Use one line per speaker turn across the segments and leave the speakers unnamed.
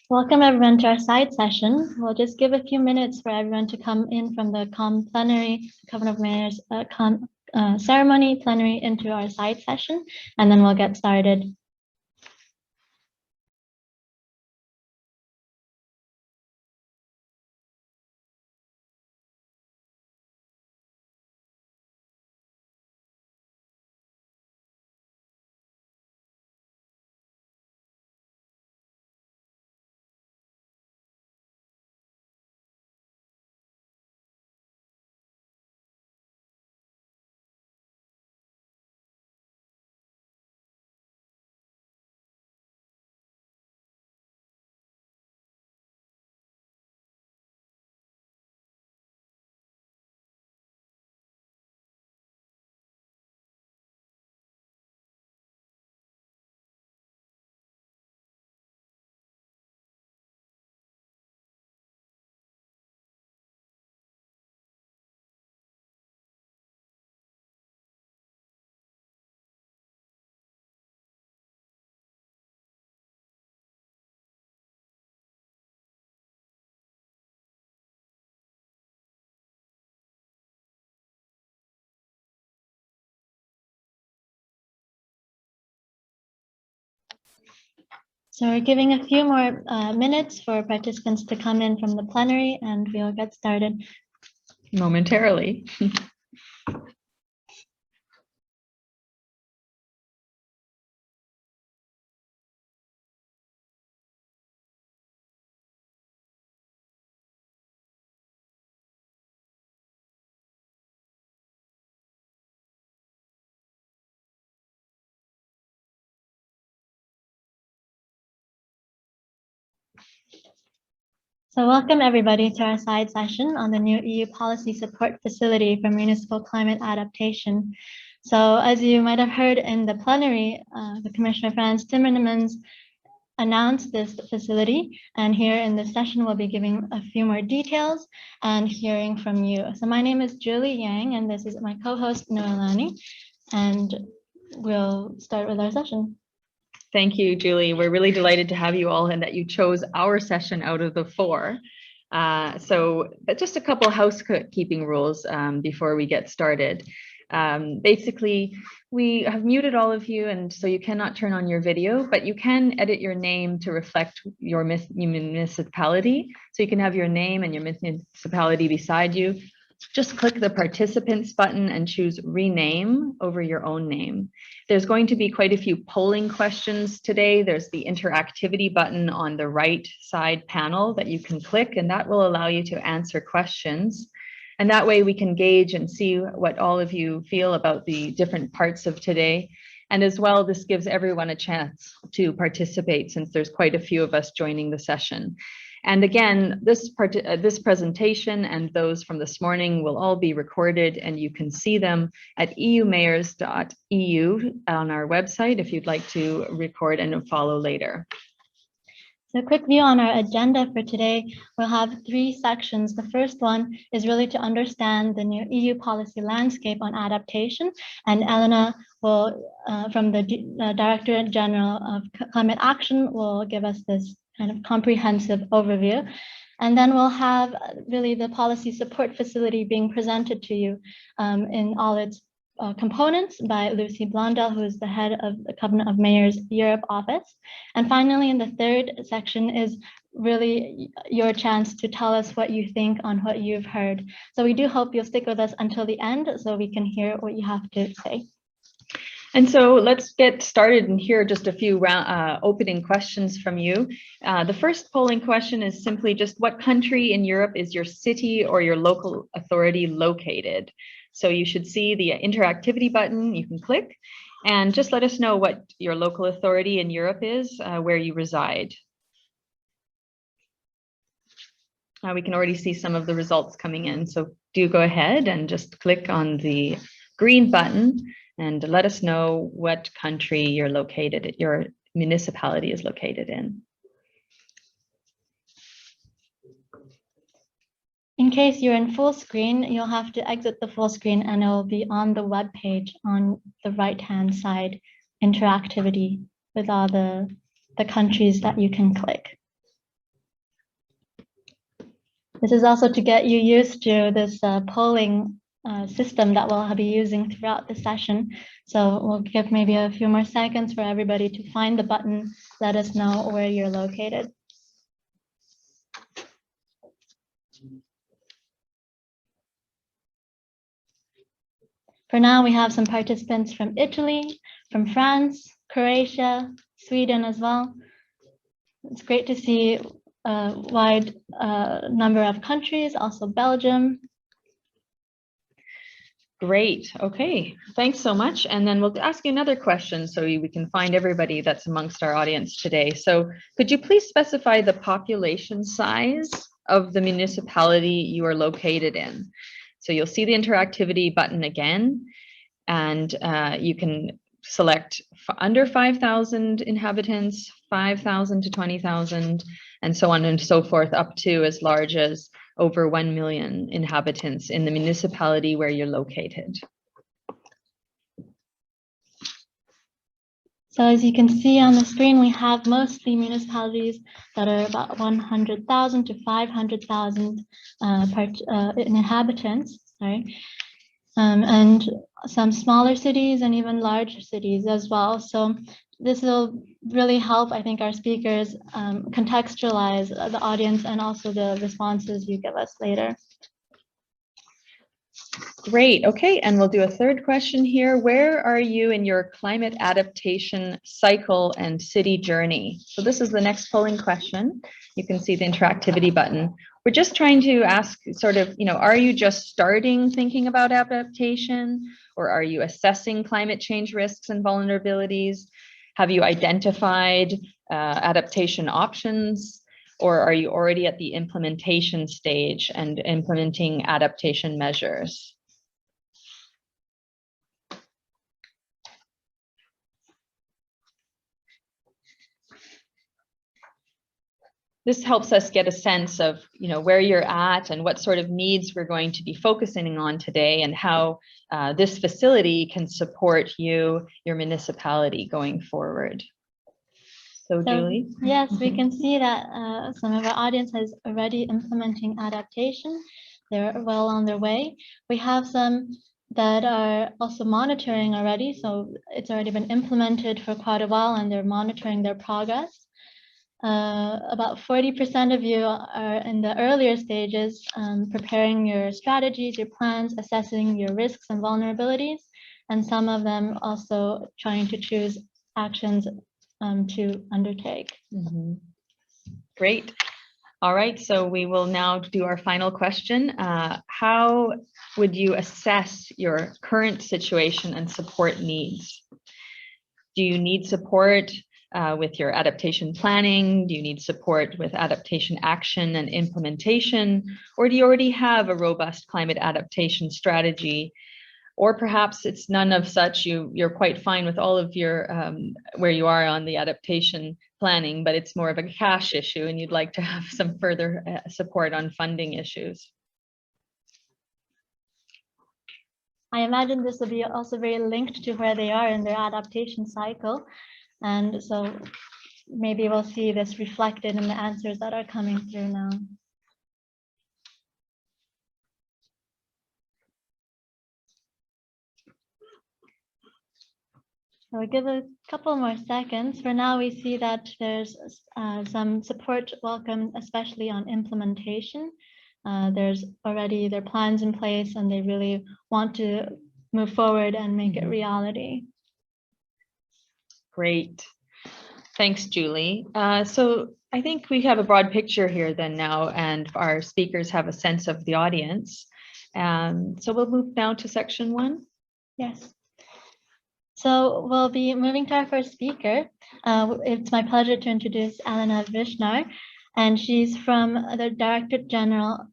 Welcome everyone to our side session. We'll just give a few minutes for everyone to come in from the plenary, Covenant of Mayors ceremony plenary into our side session, and then we'll get started. So we're giving a few more minutes for participants to come in from the plenary, and we'll get started
momentarily.
So welcome everybody to our side session on the new EU policy support facility for municipal climate adaptation. So as you might have heard in the plenary, the Commissioner Frans Timmermans announced this facility, and here in this session we'll be giving a few more details and hearing from you. So my name is Julie Yang, and this is my co-host Noelani, and we'll start with our session.
Thank you, Julie. We're really delighted to have you all and that you chose our session out of the four. But just a couple housekeeping rules before we get started. Basically, we have muted all of you, and so you cannot turn on your video, but you can edit your name to reflect your municipality. So you can have your name and your municipality beside you. Just click the participants button and choose rename over your own name. There's going to be quite a few polling questions today. There's the interactivity button on the right side panel that you can click, and that will allow you to answer questions. And that way we can gauge and see what all of you feel about the different parts of today. And as well, this gives everyone a chance to participate since there's quite a few of us joining the session. And again, this presentation and those from this morning will all be recorded, and you can see them at eumayors.eu on our website if you'd like to record and follow later.
So a quick view on our agenda for today. We'll have three sections. The first one is really to understand the new EU policy landscape on adaptation, and Elena will, from the Director General of Climate Action, will give us this kind of comprehensive overview. And then we'll have really the policy support facility being presented to you in all its components by Lucy Blondel, who is the head of the Covenant of Mayors Europe office. And finally, in the third section is really your chance to tell us what you think on what you've heard. So we do hope you'll stick with us until the end so we can hear what you have to say.
And so let's get started and hear just a few opening questions from you. The first polling question is simply just what country in Europe is your city or your local authority located? So you should see the interactivity button, you can click, and just let us know what your local authority in Europe is, where you reside. We can already see some of the results coming in, so do go ahead and just click on the green button and let us know what country you're located, your municipality is located in.
In case you're in full screen, you'll have to exit the full screen and it will be on the web page on the right-hand side, interactivity with all the countries that you can click. This is also to get you used to this polling system that we'll be using throughout the session. So we'll give maybe a few more seconds for everybody to find the button, let us know where you're located. For now, we have some participants from Italy, from France, Croatia, Sweden as well. It's great to see a wide number of countries, also Belgium.
Great. Okay. Thanks so much. And then we'll ask you another question so we can find everybody that's amongst our audience today. So could you please specify the population size of the municipality you are located in? So you'll see the interactivity button again, and you can select under 5,000 inhabitants, 5,000 to 20,000, and so on and so forth, up to as large as over 1 million inhabitants in the municipality where you're located.
So as you can see on the screen, we have mostly municipalities that are about 100,000 to 500,000 inhabitants, sorry. And some smaller cities and even larger cities as well. So this will really help, I think, our speakers contextualize the audience and also the responses you give us later.
Great. Okay. And we'll do a third question here. Where are you in your climate adaptation cycle and city journey? So this is the next polling question. You can see the interactivity button. We're just trying to ask sort of, are you just starting thinking about adaptation, or are you assessing climate change risks and vulnerabilities? Have you identified adaptation options? Or are you already at the implementation stage and implementing adaptation measures? This helps us get a sense of, where you're at and what sort of needs we're going to be focusing on today, and how this facility can support you, your municipality, going forward. So Julie?
Yes, we can see that some of our audience is already implementing adaptation. They're well on their way. We have some that are also monitoring already. So it's already been implemented for quite a while and they're monitoring their progress. About 40% of you are in the earlier stages, preparing your strategies, your plans, assessing your risks and vulnerabilities, and some of them also trying to choose actions to undertake.
Mm-hmm. Great. All right, so we will now do our final question. How would you assess your current situation and support needs? Do you need support with your adaptation planning? Do you need support with adaptation action and implementation? Or do you already have a robust climate adaptation strategy? Or perhaps it's none of such, you're quite fine with all of your, where you are on the adaptation planning, but it's more of a cash issue and you'd like to have some further support on funding issues.
I imagine this will be also very linked to where they are in their adaptation cycle. And so maybe we'll see this reflected in the answers that are coming through now. So we'll give a couple more seconds. For now, we see that there's some support welcome, especially on implementation. There's already their plans in place and they really want to move forward and make it reality.
Great. Thanks, Julie. So I think we have a broad picture here then now, and our speakers have a sense of the audience. So we'll move now to section 1.
Yes. So we'll be moving to our first speaker. It's my pleasure to introduce Elena Vishnar, and she's from the Directorate General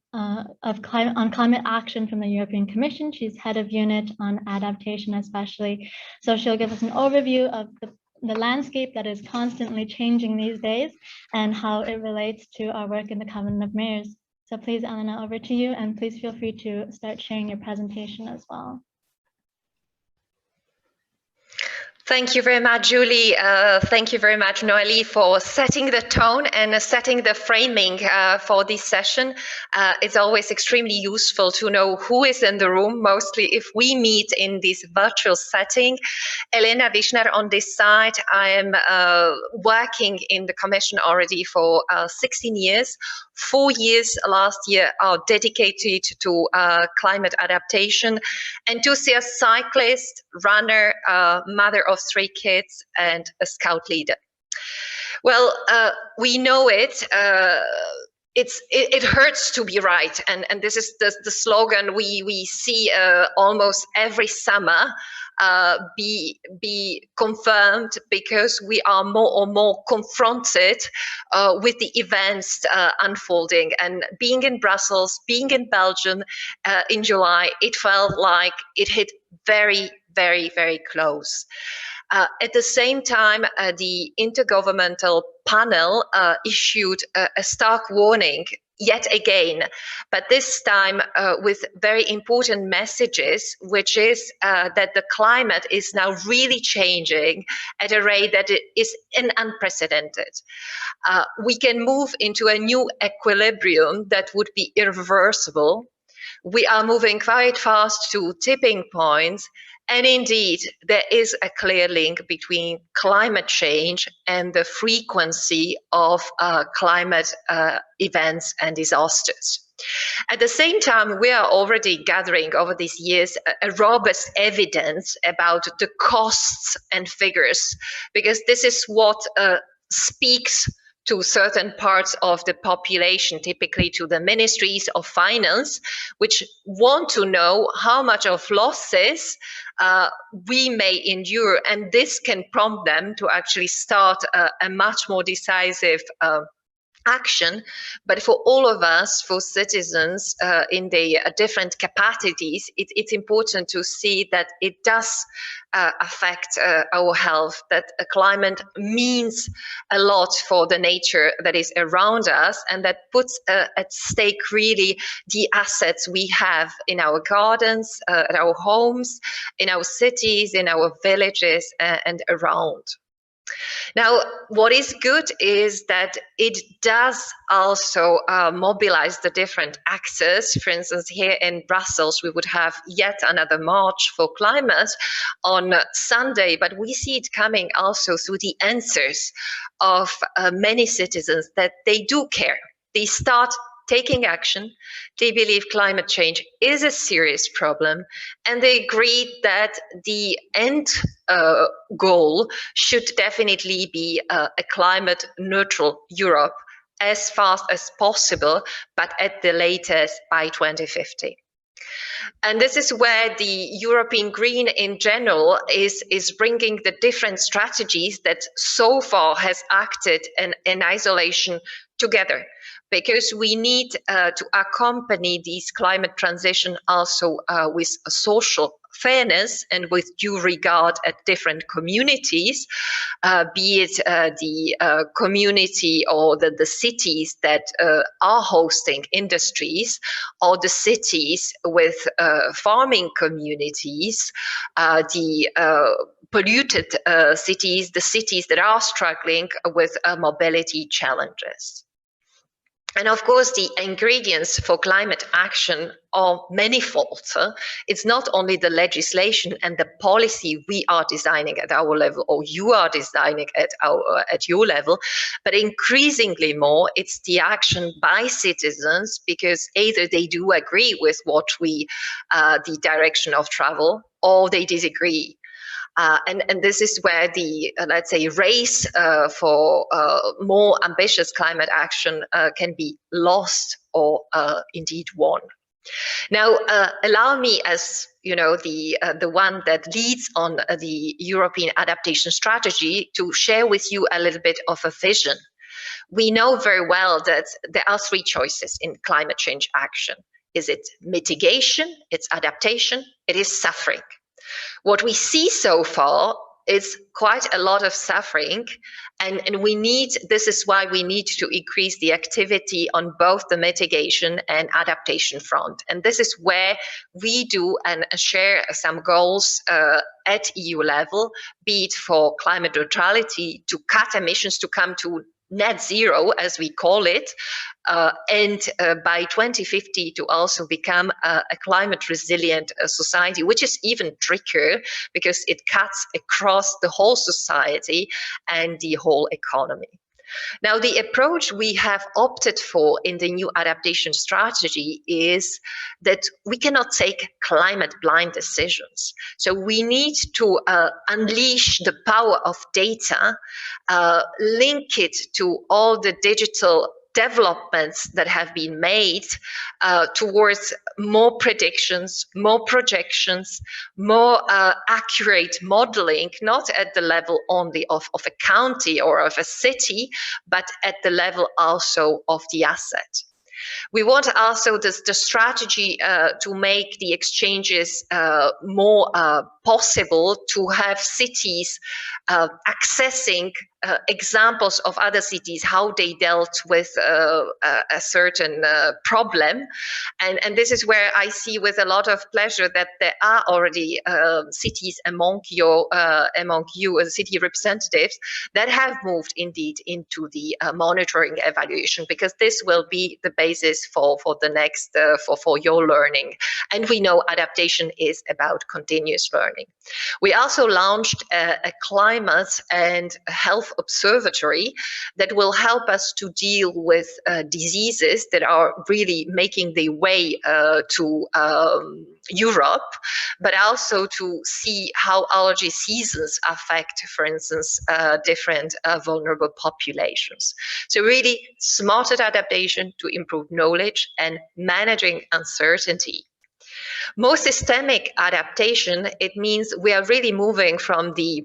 of Climate Action from the European Commission. She's head of unit on adaptation especially. So she'll give us an overview of the landscape that is constantly changing these days and how it relates to our work in the Covenant of Mayors. So please, Elena, over to you, and please feel free to start sharing your presentation as well.
Thank you very much, Julie. Thank you very much, Noélie, for setting the tone and setting the framing for this session. It's always extremely useful to know who is in the room, mostly if we meet in this virtual setting. Elena Wischner on this side. I am working in the Commission already for 16 years. 4 years last year are dedicated to climate adaptation. Enthusiast cyclist, runner, mother of 3 kids, and a scout leader. Well, we know it. It hurts to be right, and this is the slogan we see almost every summer be confirmed, because we are more and more confronted with the events unfolding. And being in Brussels, being in Belgium in July, it felt like it hit very, very, very close. At the same time, the Intergovernmental Panel issued a stark warning yet again, but this time with very important messages, which is that the climate is now really changing at a rate that is unprecedented. We can move into a new equilibrium that would be irreversible. We are moving quite fast to tipping points. And indeed, there is a clear link between climate change and the frequency of climate events and disasters. At the same time, we are already gathering over these years a robust evidence about the costs and figures, because this is what speaks to certain parts of the population, typically to the ministries of finance, which want to know how much of losses we may endure. And this can prompt them to actually start a much more decisive action. But for all of us, for citizens in the different capacities, it's important to see that it does affect our health, that climate means a lot for the nature that is around us, and that puts at stake really the assets we have in our gardens, at our homes, in our cities, in our villages, and around. Now, what is good is that it does also mobilize the different actors. For instance, here in Brussels, we would have yet another March for Climate on Sunday, but we see it coming also through the answers of many citizens that they do care. They start taking action. They believe climate change is a serious problem, and they agree that the end goal should definitely be a climate neutral Europe as fast as possible, but at the latest by 2050. And this is where the European Green in general is bringing the different strategies that so far has acted in isolation together, because we need to accompany this climate transition also with a social fairness and with due regard at different communities, be it the community or the cities that are hosting industries, or the cities with farming communities, the polluted cities, the cities that are struggling with mobility challenges. And of course, the ingredients for climate action are manifold. It's not only the legislation and the policy we are designing at our level, or you are designing at your level, but increasingly more, it's the action by citizens, because either they do agree with what the direction of travel, or they disagree. And this is where the, let's say, race for more ambitious climate action can be lost or indeed won. Now, allow me, as you know, the one that leads on the European adaptation strategy, to share with you a little bit of a vision. We know very well that there are 3 choices in climate change action. Is it mitigation? It's adaptation? It is suffering. What we see so far it's quite a lot of suffering, and this is why we need to increase the activity on both the mitigation and adaptation front. And this is where we do and share some goals at EU level, be it for climate neutrality, to cut emissions, to come to net zero, as we call it, and by 2050 to also become a climate resilient society, which is even trickier because it cuts across the whole society and the whole economy. Now, the approach we have opted for in the new adaptation strategy is that we cannot take climate blind decisions. So we need to unleash the power of data, link it to all the digital developments that have been made towards more predictions, more projections, more accurate modeling, not at the level only of a county or of a city, but at the level also of the asset. We want also the strategy to make the exchanges more possible, to have cities accessing examples of other cities, how they dealt with a certain problem. And this is where I see with a lot of pleasure that there are already cities among you, city representatives, that have moved indeed into the monitoring evaluation, because this will be the basis for the next, for your learning. And we know adaptation is about continuous learning. We also launched a climate and health observatory that will help us to deal with diseases that are really making their way to Europe, but also to see how allergy seasons affect, for instance, different vulnerable populations. So really smarter adaptation to improve knowledge and managing uncertainty. More systemic adaptation, it means we are really moving from the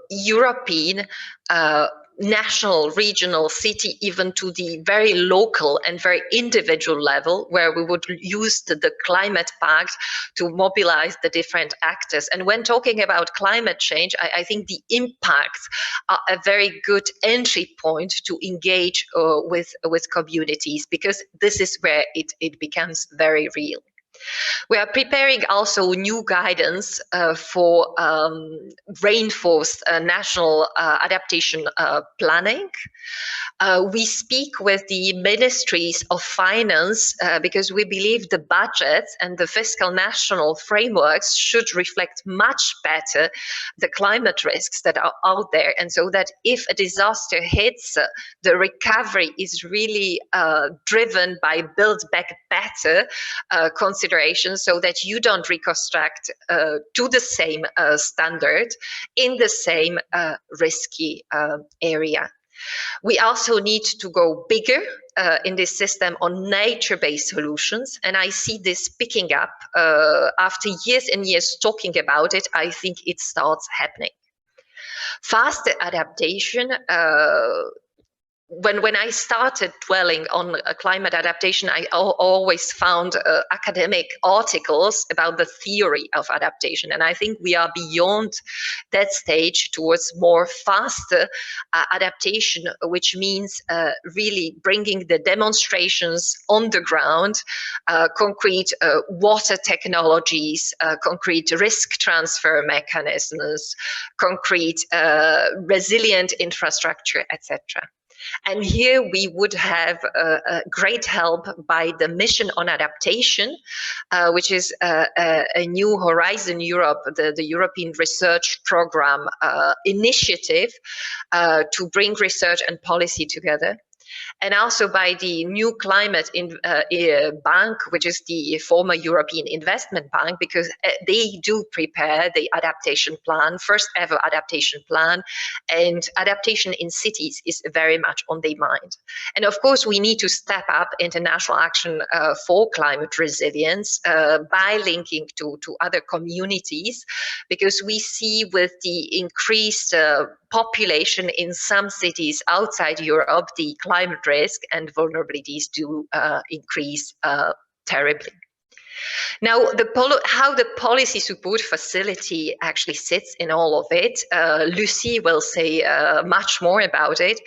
European, national, regional, city, even to the very local and very individual level, where we would use the climate pact to mobilize the different actors. And when talking about climate change, I think the impacts are a very good entry point to engage with communities, because this is where it becomes very real. We are preparing also new guidance for reinforced national adaptation planning. We speak with the ministries of finance because we believe the budgets and the fiscal national frameworks should reflect much better the climate risks that are out there. And so that if a disaster hits, the recovery is really driven by Build Back Better considerations, so that you don't reconstruct to the same standard in the same risky area. We also need to go bigger in this system on nature-based solutions, and I see this picking up after years and years talking about it. I think it starts happening. Faster adaptation. When I started dwelling on climate adaptation, I always found academic articles about the theory of adaptation. And I think we are beyond that stage towards more faster adaptation, which means really bringing the demonstrations on the ground, concrete water technologies, concrete risk transfer mechanisms, concrete resilient infrastructure, etc. And here we would have a great help by the Mission on Adaptation, which is a new Horizon Europe, the European Research Program initiative to bring research and policy together. And also by the new Climate Bank, which is the former European Investment Bank, because they do prepare the adaptation plan, first ever adaptation plan, and adaptation in cities is very much on their mind. And of course, we need to step up international action for climate resilience by linking to other communities, because we see with the increased population in some cities outside Europe, the climate risk and vulnerabilities do increase terribly. Now, how the policy support facility actually sits in all of it, Lucy will say much more about it,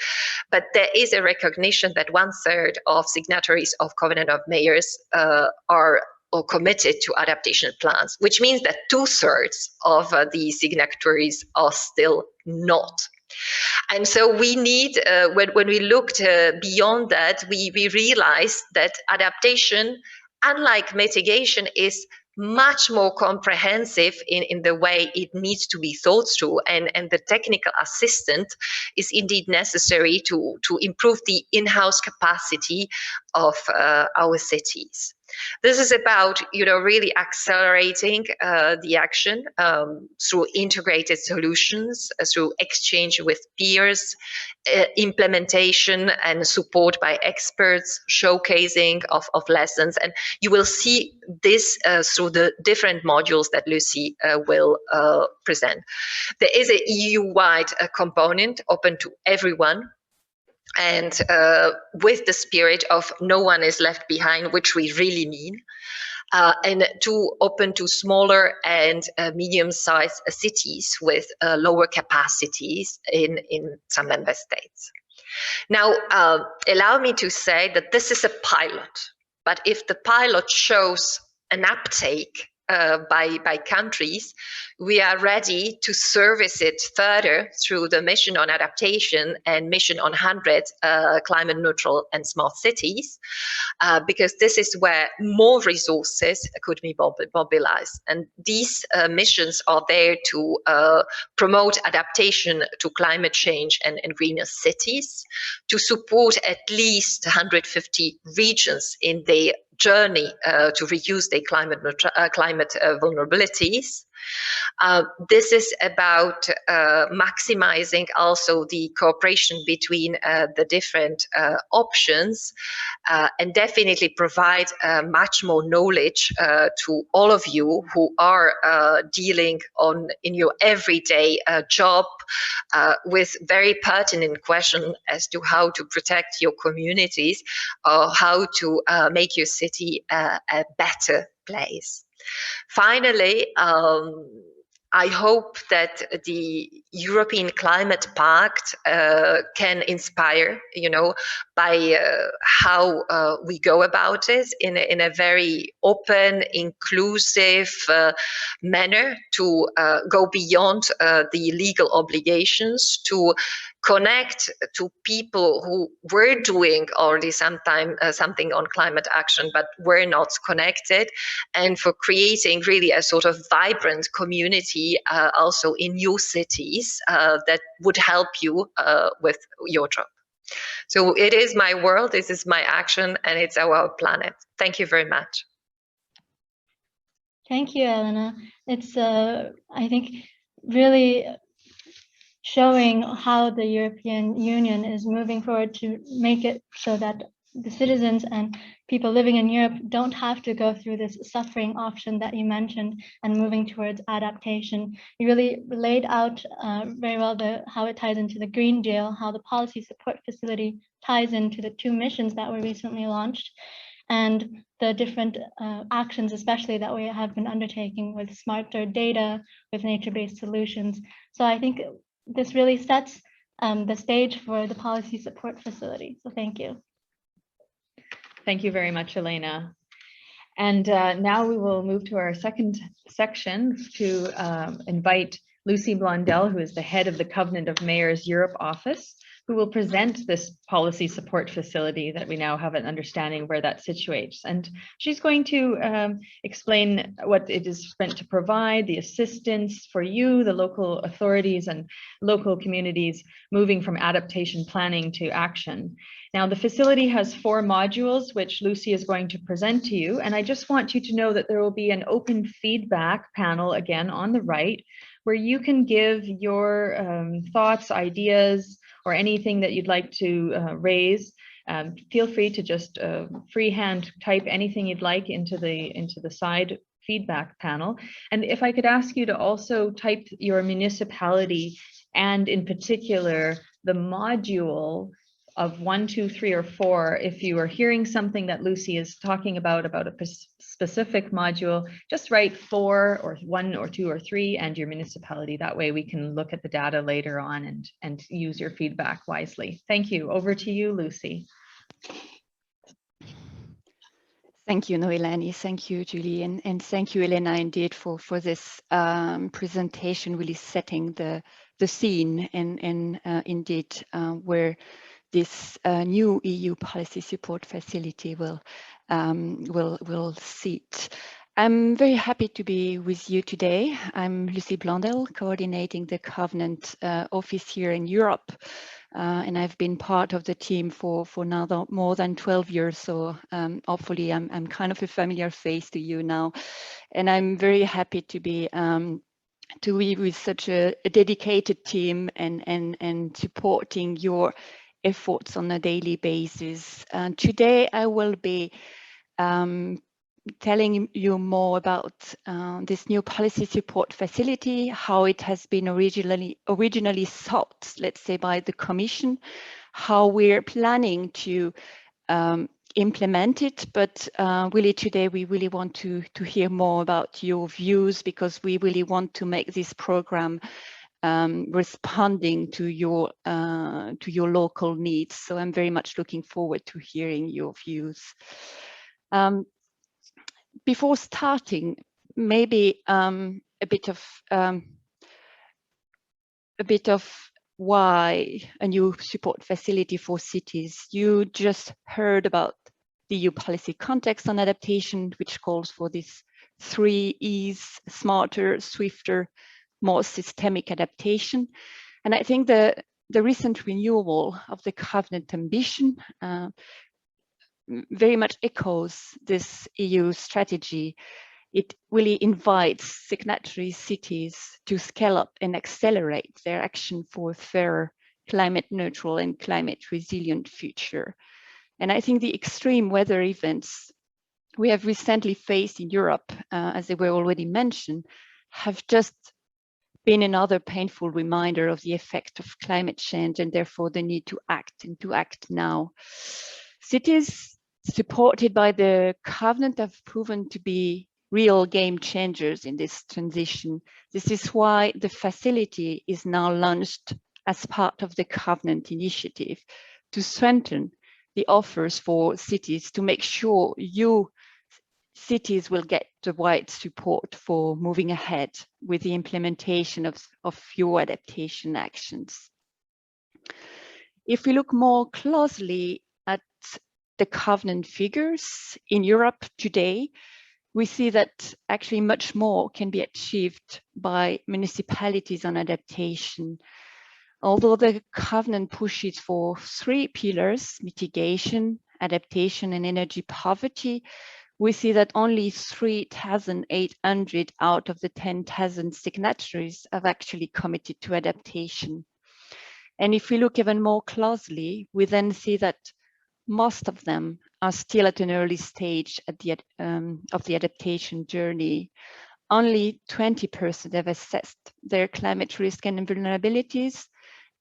but there is a recognition that 1/3 of signatories of Covenant of Mayors are committed to adaptation plans, which means that 2/3 of the signatories are still not. And so we need, when we looked beyond that, we realized that adaptation, unlike mitigation, is much more comprehensive in the way it needs to be thought through, and the technical assistant is indeed necessary to improve the in-house capacity of our cities. This is about, really accelerating the action through integrated solutions, through exchange with peers, implementation and support by experts, showcasing of lessons. And you will see this through the different modules that Lucy will present. There is a EU-wide component open to everyone, and with the spirit of no one is left behind, which we really mean, and open to smaller and medium-sized cities with lower capacities in some member states. Now, allow me to say that this is a pilot, but if the pilot shows an uptake by countries, we are ready to service it further through the mission on adaptation and mission on 100 climate neutral and smart cities, because this is where more resources could be mobilized. And these missions are there to promote adaptation to climate change and greener cities, to support at least 150 regions in their journey to reduce their climate vulnerabilities. This is about maximizing also the cooperation between the different options, and definitely provide much more knowledge to all of you who are dealing in your everyday job with very pertinent questions as to how to protect your communities or how to make your city a better place. Finally, I hope that the European Climate Pact can inspire, by how we go about it in a very open, inclusive manner, to go beyond the legal obligations, to connect to people who were doing already something on climate action, but were not connected, and for creating really a sort of vibrant community also in new cities that would help you with your job. So it is my world, this is my action, and it's our planet. Thank you very much.
Thank you, Elena. It's, I think, really showing how the European Union is moving forward to make it so that the citizens and people living in Europe don't have to go through this suffering option that you mentioned, and moving towards adaptation. You really laid out very well how it ties into the Green Deal, how the policy support facility ties into the 2 missions that were recently launched, and the different actions, especially that we have been undertaking with smarter data, with nature-based solutions. So I think this really sets the stage for the policy support facility. So thank you.
Thank you very much, Elena. And now we will move to our second section to invite Lucy Blondel, who is the head of the Covenant of Mayors Europe office, who will present this policy support facility that we now have an understanding of where that situates. And she's going to explain what it is meant to provide, the assistance for you, the local authorities and local communities moving from adaptation planning to action. Now, the facility has 4 modules, which Lucy is going to present to you. And I just want you to know that there will be an open feedback panel again on the right, where you can give your thoughts, ideas, or anything that you'd like to raise. Feel free to just freehand type anything you'd like into the side feedback panel. And if I could ask you to also type your municipality, and in particular the module of 1, 2, 3, or 4, if you are hearing something that Lucy is talking about a specific module, just write 4 or 1 or 2 or 3 and your municipality. That way we can look at the data later on and use your feedback wisely. Thank you. Over to you, Lucy.
Thank you, Noelani. Thank you, Julie. And thank you, Elena, indeed, for this presentation, really setting the scene and indeed where this new EU policy support facility will sit. I'm very happy to be with you today. I'm Lucy Blondel, coordinating the Covenant office here in Europe. And I've been part of the team for now more than 12 years. So hopefully I'm kind of a familiar face to you now. And I'm very happy to be with such a dedicated team and supporting your efforts on a daily basis. Today I will be telling you more about this new policy support facility, how it has been originally sought, let's say, by the Commission, how we're planning to implement it. But really today we really want to hear more about your views, because we really want to make this program responding to your local needs. So I'm very much looking forward to hearing your views. Before starting, maybe a bit of why a new support facility for cities. You just heard about the EU policy context on adaptation, which calls for these 3 E's: smarter, swifter, more systemic adaptation. And I think the recent renewal of the Covenant ambition very much echoes this EU strategy. It really invites signatory cities to scale up and accelerate their action for a fairer, climate neutral and climate resilient future. And I think the extreme weather events we have recently faced in Europe, as they were already mentioned, have just been another painful reminder of the effect of climate change and therefore the need to act, and to act now. Cities supported by the Covenant have proven to be real game changers in this transition. This is why the facility is now launched as part of the Covenant initiative to strengthen the offers for cities, to make sure cities will get the right support for moving ahead with the implementation of your adaptation actions. If we look more closely at the Covenant figures in Europe today, we see that actually much more can be achieved by municipalities on adaptation. Although the Covenant pushes for 3 pillars: mitigation, adaptation, and energy poverty, we see that only 3,800 out of the 10,000 signatories have actually committed to adaptation. And if we look even more closely, we then see that most of them are still at an early stage of the adaptation journey. Only 20% have assessed their climate risk and vulnerabilities,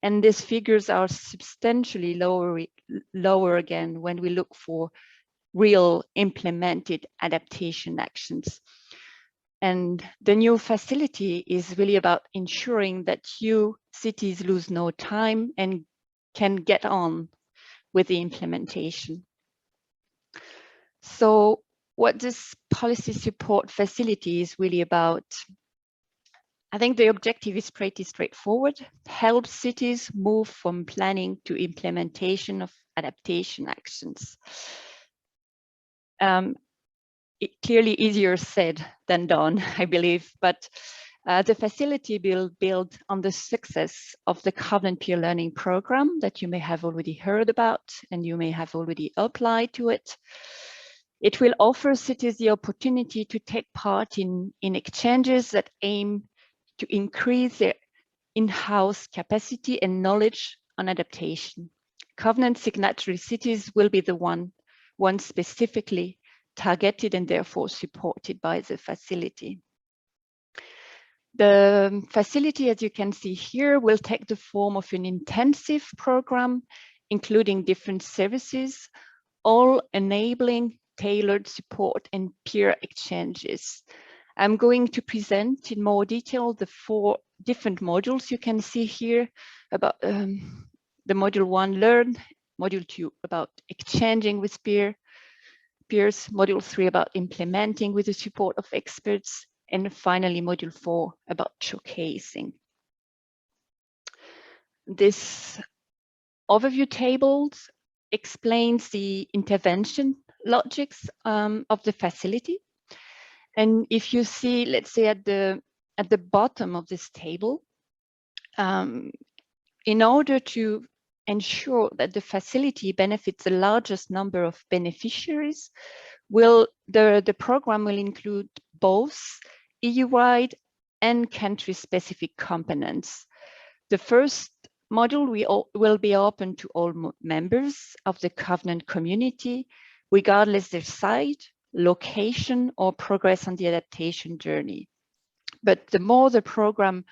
and these figures are substantially lower again when we look for real implemented adaptation actions. And the new facility is really about ensuring that you cities lose no time and can get on with the implementation. So what this policy support facility is really about, I think the objective is pretty straightforward: help cities move from planning to implementation of adaptation actions. Clearly easier said than done, I believe, but the facility will build on the success of the Covenant Peer Learning Program that you may have already heard about and you may have already applied to it. It will offer cities the opportunity to take part in exchanges that aim to increase their in-house capacity and knowledge on adaptation. Covenant signatory cities will be the ones specifically targeted and therefore supported by the facility. The facility, as you can see here, will take the form of an intensive program including different services, all enabling tailored support and peer exchanges. I'm going to present in more detail the 4 different modules you can see here about the module 1, learn, module 2 about exchanging with peers, module 3 about implementing with the support of experts, and finally module 4 about showcasing. This overview table explains the intervention logics of the facility. And if you see, let's say at the bottom of this table, in order to ensure that the facility benefits the largest number of beneficiaries, the program will include both EU-wide and country-specific components. The first module will be open to all members of the Covenant community, regardless their site, location, or progress on the adaptation journey. But the more the program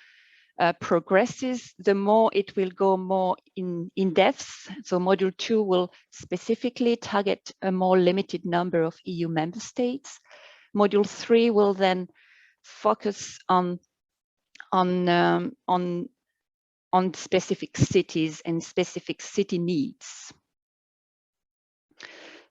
progresses, the more it will go more in depth. So module 2 will specifically target a more limited number of EU member states. Module 3 will then focus on specific cities and specific city needs.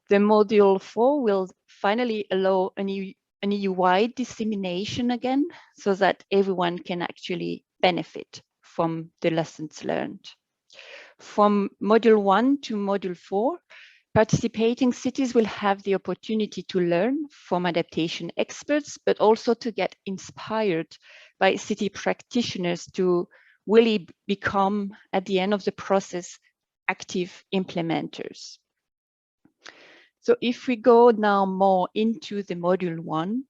The module 4 will finally allow an EU-wide dissemination again, so that everyone can actually benefit from the lessons learned. From module 1 to module 4, participating cities will have the opportunity to learn from adaptation experts, but also to get inspired by city practitioners to really become, at the end of the process, active implementers. So if we go now more into the module 1,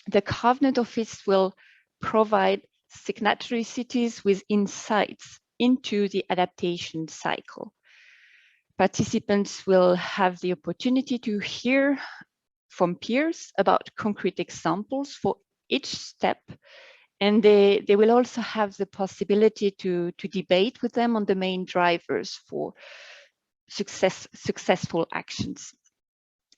the Covenant Office will provide signatory cities with insights into the adaptation cycle. Participants will have the opportunity to hear from peers about concrete examples for each step, and they will also have the possibility to debate with them on the main drivers for successful actions.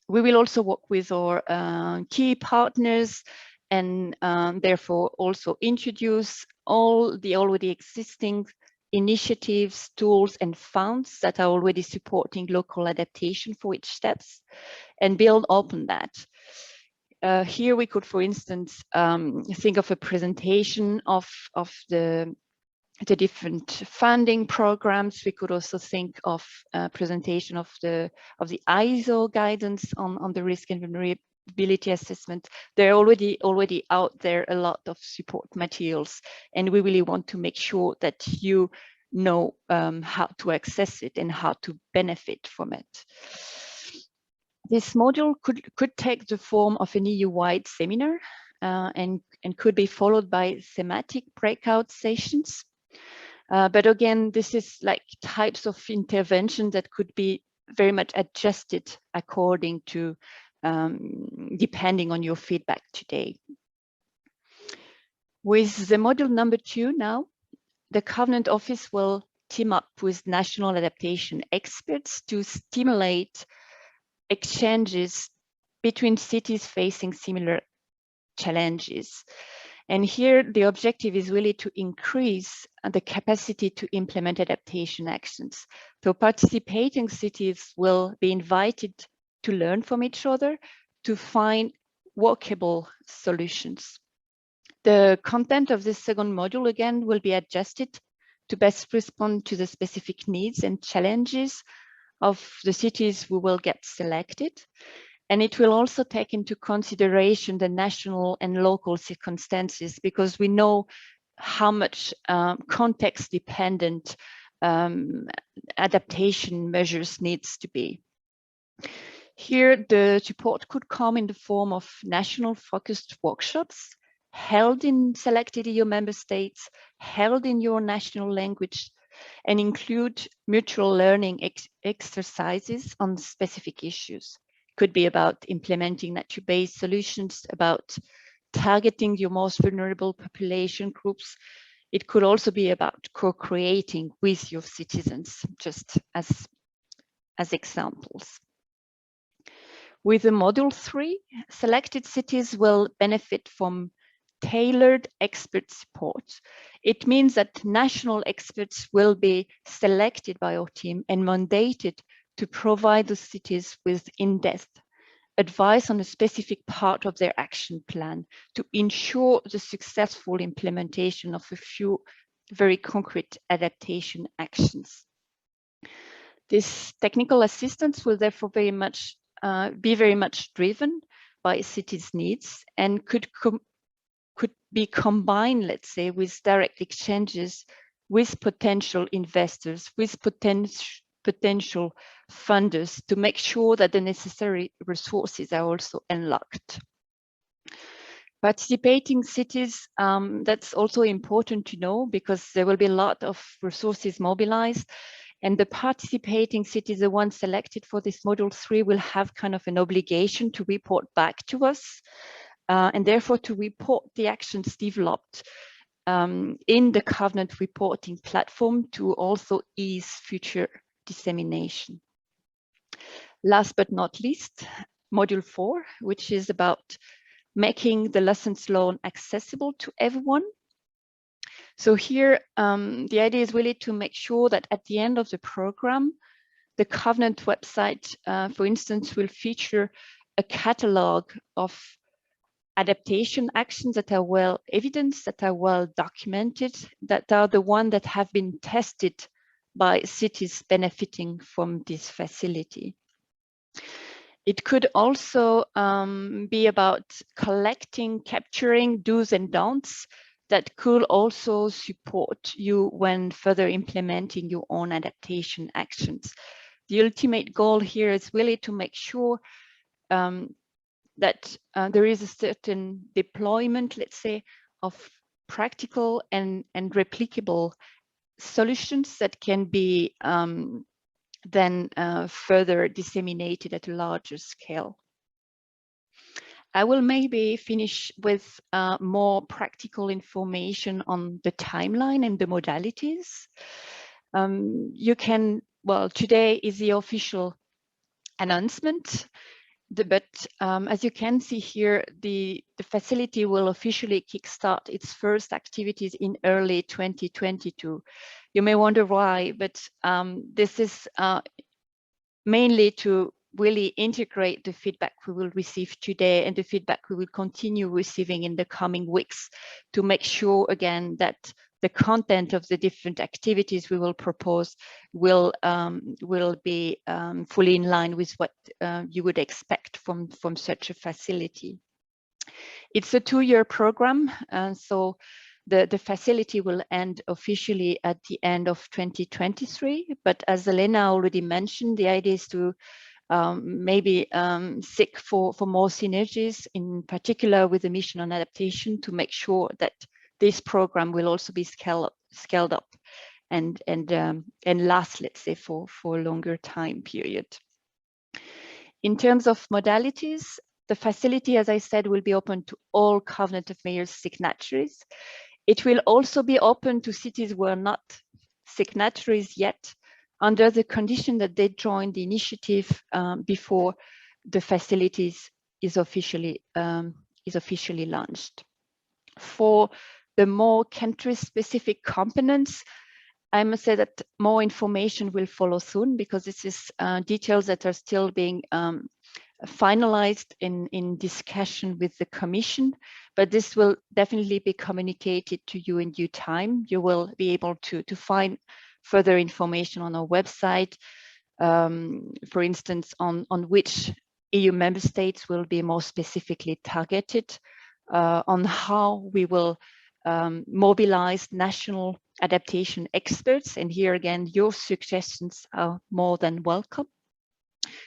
We will also work with our key partners and therefore also introduce all the already existing initiatives, tools, and funds that are already supporting local adaptation for each steps and build upon that. Here we could, for instance, think of a presentation of the different funding programs. We could also think of a presentation of the ISO guidance on the risk and vulnerability assessment. There are already out there a lot of support materials, and we really want to make sure that you know how to access it and how to benefit from it. This module could take the form of an EU-wide seminar and could be followed by thematic breakout sessions. But again, this is like types of intervention that could be very much adjusted according to, depending on your feedback today. With the module number 2 now, the Covenant Office will team up with national adaptation experts to stimulate exchanges between cities facing similar challenges. And here the objective is really to increase the capacity to implement adaptation actions. So participating cities will be invited to learn from each other to find workable solutions. The content of this second module again will be adjusted to best respond to the specific needs and challenges of the cities who will get selected. And it will also take into consideration the national and local circumstances, because we know how much context dependent adaptation measures needs to be. Here, the support could come in the form of national focused workshops held in selected EU member states, held in your national language, and include mutual learning exercises on specific issues. Could be about implementing nature-based solutions, about targeting your most vulnerable population groups. It could also be about co-creating with your citizens, just as examples. With the Module 3, selected cities will benefit from tailored expert support. It means that national experts will be selected by our team and mandated to provide the cities with in-depth advice on a specific part of their action plan to ensure the successful implementation of a few very concrete adaptation actions. This technical assistance will therefore be very much driven by cities' needs and could be combined, let's say, with direct exchanges with potential investors, with potential funders to make sure that the necessary resources are also unlocked. Participating cities, that's also important to know because there will be a lot of resources mobilized, and the participating cities, the ones selected for this Module 3, will have kind of an obligation to report back to us and therefore to report the actions developed in the Covenant reporting platform to also ease future dissemination. Last but not least, Module 4, which is about making the lessons learned accessible to everyone. So here, the idea is really to make sure that at the end of the program, the Covenant website, for instance, will feature a catalog of adaptation actions that are well evidenced, that are well documented, that are the ones that have been tested by cities benefiting from this facility. It could also be about collecting, capturing do's and don'ts that could also support you when further implementing your own adaptation actions. The ultimate goal here is really to make sure that there is a certain deployment, let's say, of practical and replicable solutions that can be then further disseminated at a larger scale. I will maybe finish with more practical information on the timeline and the modalities. You can, well, today is the official announcement, but as you can see here, the facility will officially kickstart its first activities in early 2022. You may wonder why, but this is mainly to really integrate the feedback we will receive today and the feedback we will continue receiving in the coming weeks to make sure again that the content of the different activities we will propose will be fully in line with what you would expect from such a facility. It's a 2-year program, so the facility will end officially at the end of 2023. But as Elena already mentioned, the idea is to maybe seek for more synergies, in particular with the mission on adaptation, to make sure that this program will also be scaled up and last, let's say, for a longer time period. In terms of modalities, the facility, as I said, will be open to all Covenant of Mayors signatories. It will also be open to cities who are not signatories yet, under the condition that they join the initiative before the facilities is officially launched. For the more country-specific components, I must say that more information will follow soon because this is details that are still being finalized in discussion with the Commission, but this will definitely be communicated to you in due time. You will be able to find further information on our website, for instance, on which EU member states will be more specifically targeted, on how we will mobilize national adaptation experts. And here again, your suggestions are more than welcome.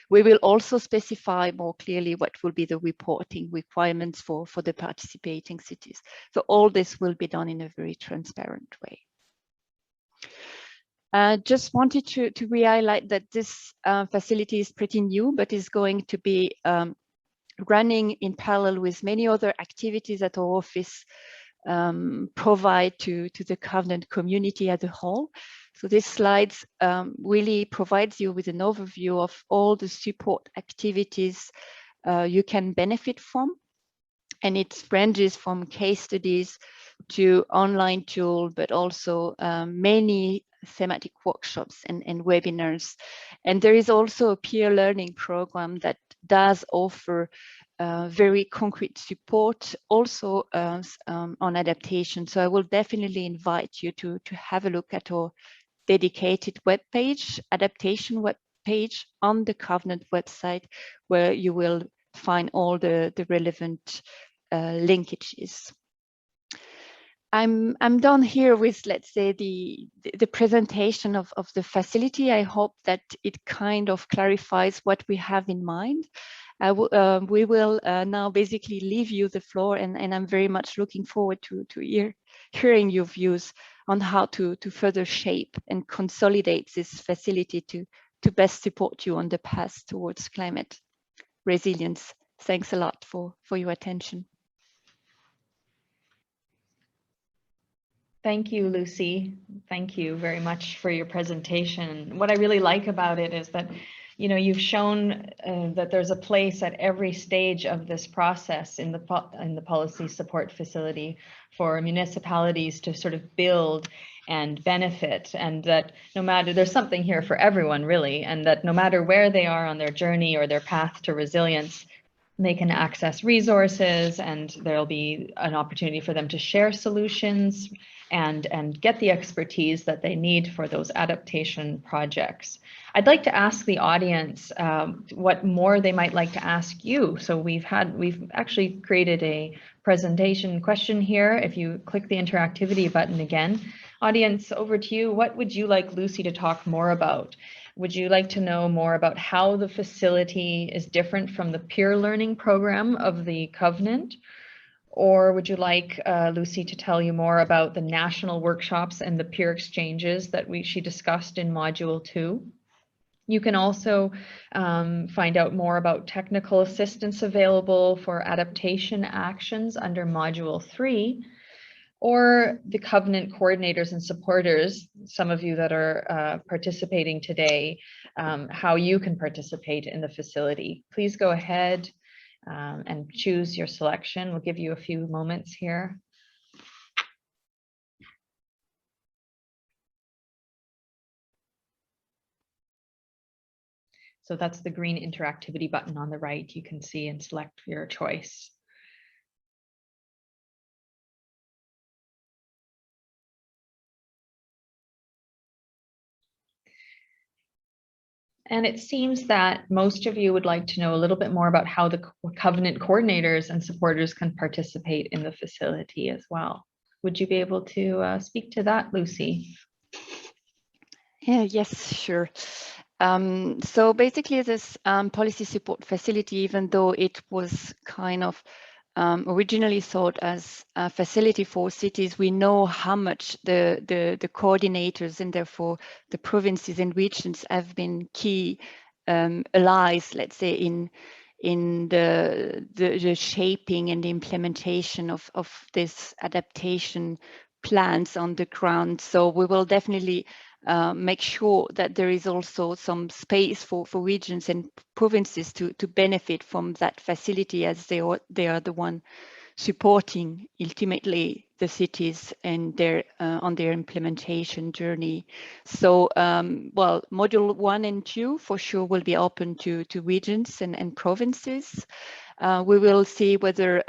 We will also specify more clearly what will be the reporting requirements for the participating cities. So all this will be done in a very transparent way. Just wanted to re-highlight that this facility is pretty new, but is going to be running in parallel with many other activities at our office provide to the Covenant community as a whole. So this slides really provides you with an overview of all the support activities you can benefit from. And it ranges from case studies to online tool, but also many thematic workshops and webinars. And there is also a peer learning program that does offer very concrete support also on adaptation. So I will definitely invite you to have a look at our dedicated webpage, adaptation webpage on the Covenant website, where you will find all the relevant linkages. I'm done here with, let's say, the presentation of the facility. I hope that it kind of clarifies what we have in mind. We will now basically leave you the floor, and I'm very much looking forward to hearing your views on how to further shape and consolidate this facility to best support you on the path towards climate resilience. Thanks a lot for your attention.
Thank you, Lucy. Thank you very much for your presentation. What I really like about it is that, you know, you've shown that there's a place at every stage of this process in the policy support facility for municipalities to sort of build and benefit, and that no matter, there's something here for everyone really, and that no matter where they are on their journey or their path to resilience, they can access resources, and there'll be an opportunity for them to share solutions and get the expertise that they need for those adaptation projects. I'd like to ask the audience what more they might like to ask you. So we've actually created a presentation question here. If you click the interactivity button again, audience, over to you. What would you like Lucy to talk more about? Would you like to know more about how the facility is different from the peer learning program of the Covenant? Or would you like Lucy to tell you more about the national workshops and the peer exchanges that she discussed in Module 2? You can also find out more about technical assistance available for adaptation actions under Module 3, or the Covenant coordinators and supporters, some of you that are participating today, how you can participate in the facility. Please go ahead and choose your selection. We'll give you a few moments here. So that's the green interactivity button on the right. You can see and select your choice. And it seems that most of you would like to know a little bit more about how the Covenant coordinators and supporters can participate in the facility as well. Would you be able to speak to that, Lucy?
Yeah, yes, sure. So basically this policy support facility, even though it was kind of originally thought as a facility for cities, we know how much the coordinators and therefore the provinces and regions have been key allies, let's say, in the shaping and the implementation of this adaptation plans on the ground. So we will definitely make sure that there is also some space for regions and provinces to benefit from that facility, as they are the one supporting ultimately the cities and their on their implementation journey. So well, module 1 and 2 for sure will be open to regions and provinces. We will see whether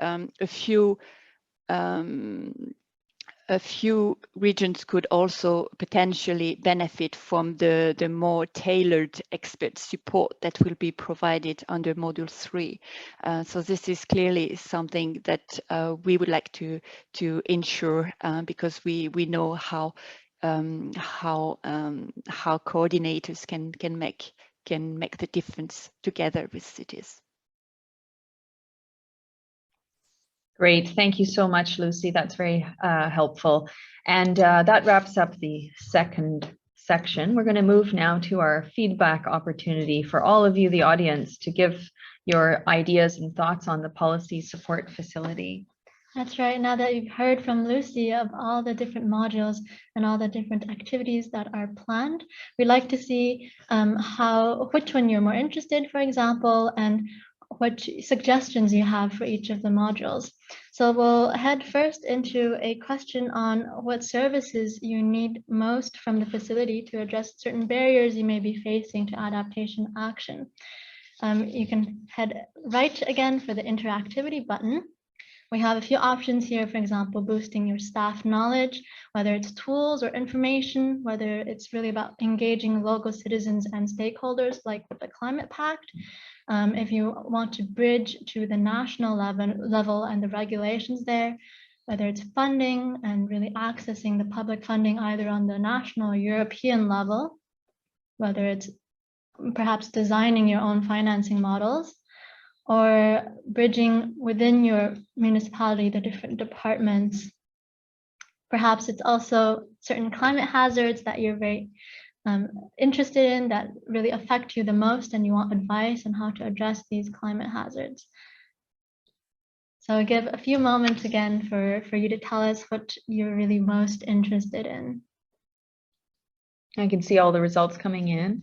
a few regions could also potentially benefit from the more tailored expert support that will be provided under Module 3. So this is clearly something that we would like to ensure because we know how coordinators can make the difference together with cities.
Great, thank you so much, Lucy. That's very helpful. And that wraps up the second section. We're going to move now to our feedback opportunity for all of you, the audience, to give your ideas and thoughts on the policy support facility.
That's right. Now that you've heard from Lucy of all the different modules and all the different activities that are planned, we'd like to see which one you're more interested, for example, and what suggestions you have for each of the modules. So we'll head first into a question on what services you need most from the facility to address certain barriers you may be facing to adaptation action. You can head right again for the interactivity button. We have a few options here, for example, boosting your staff knowledge, whether it's tools or information, whether it's really about engaging local citizens and stakeholders like with the Climate Pact. If you want to bridge to the national level and the regulations there, whether it's funding and really accessing the public funding either on the national or European level, whether it's perhaps designing your own financing models, or bridging within your municipality, the different departments. Perhaps it's also certain climate hazards that you're very interested in that really affect you the most, and you want advice on how to address these climate hazards. So I'll give a few moments again for you to tell us what you're really most interested in.
I can see all the results coming in.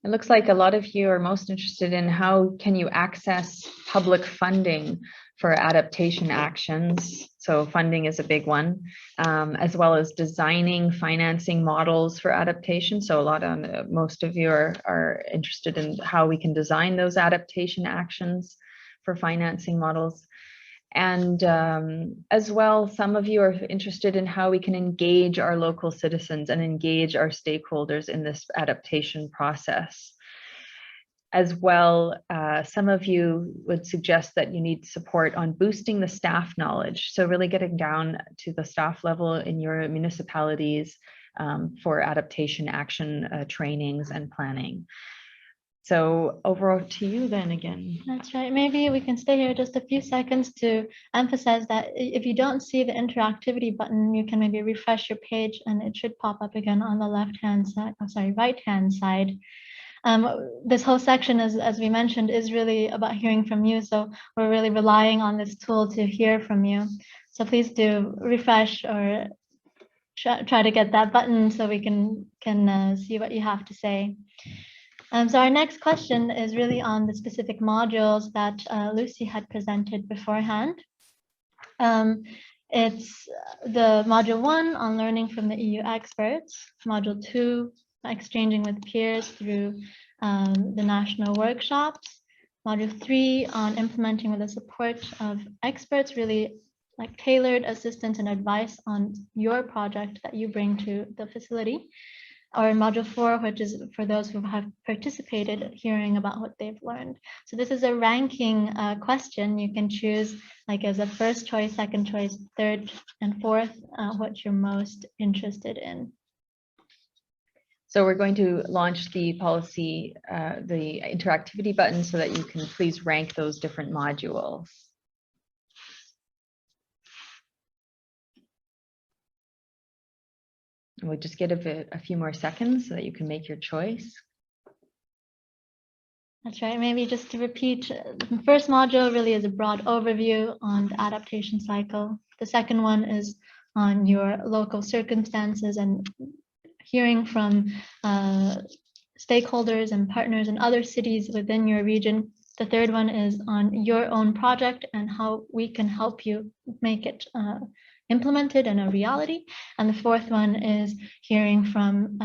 It looks like a lot of you are most interested in how can you access public funding for adaptation actions. So funding is a big one, as well as designing financing models for adaptation. So most of you are interested in how we can design those adaptation actions for financing models. And as well, some of you are interested in how we can engage our local citizens and engage our stakeholders in this adaptation process. As well, some of you would suggest that you need support on boosting the staff knowledge. So really getting down to the staff level in your municipalities for adaptation action trainings and planning. So over to you then again.
That's right. Maybe we can stay here just a few seconds to emphasize that if you don't see the interactivity button, you can maybe refresh your page and it should pop up again on the left-hand side, right-hand side. This whole section, as we mentioned, is really about hearing from you. So we're really relying on this tool to hear from you. So please do refresh or try to get that button so we can see what you have to say. So our next question is really on the specific modules that Lucy had presented beforehand. It's the module 1 on learning from the EU experts, module 2, exchanging with peers through the national workshops, module 3 on implementing with the support of experts, really like tailored assistance and advice on your project that you bring to the facility. Or in module 4, which is for those who have participated, hearing about what they've learned. So this is a ranking question. You can choose like as a first choice, second choice, third and fourth, what you're most interested in.
So we're going to launch the policy, the interactivity button so that you can please rank those different modules. We'll just get a few more seconds so that you can make your choice.
That's right. Maybe just to repeat, the first module really is a broad overview on the adaptation cycle. The second one is on your local circumstances and hearing from stakeholders and partners in other cities within your region. The third one is on your own project and how we can help you make it implemented in a reality. And the fourth one is hearing from,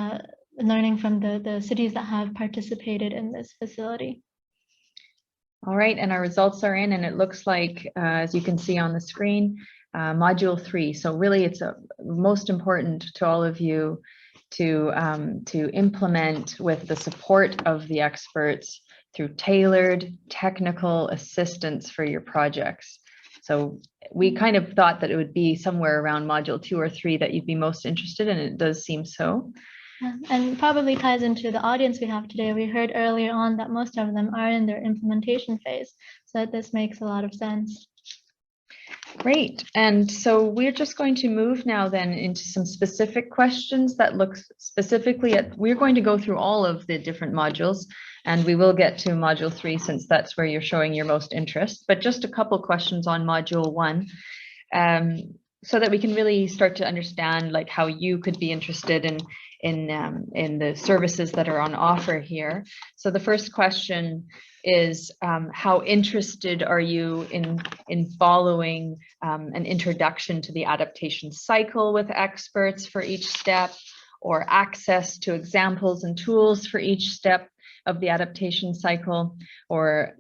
learning from the cities that have participated in this facility.
All right, and our results are in, and it looks like, as you can see on the screen, module 3. So really it's most important to all of you to implement with the support of the experts through tailored technical assistance for your projects. So we kind of thought that it would be somewhere around module 2 or 3 that you'd be most interested in, and it does seem so.
And probably ties into the audience we have today. We heard earlier on that most of them are in their implementation phase, so this makes a lot of sense.
Great, and so we're just going to move now then into some specific questions that look specifically at, we're going to go through all of the different modules, and we will get to module 3 since that's where you're showing your most interest, but just a couple questions on module 1. so that we can really start to understand like how you could be interested in the services that are on offer here. So the first question is, how interested are you in following an introduction to the adaptation cycle with experts for each step, or access to examples and tools for each step of the adaptation cycle? Or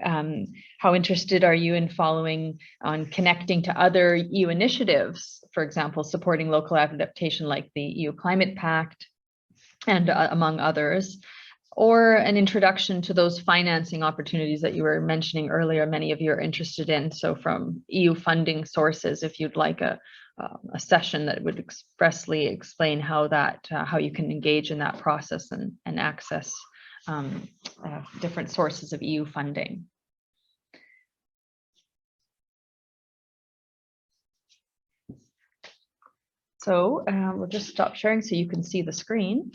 how interested are you in following on connecting to other EU initiatives, for example, supporting local adaptation like the EU Climate Pact and among others, or an introduction to those financing opportunities that you were mentioning earlier, many of you are interested in. So from EU funding sources, if you'd like a session that would expressly explain how you can engage in that process and access different sources of EU funding. So we'll just stop sharing so you can see the screen.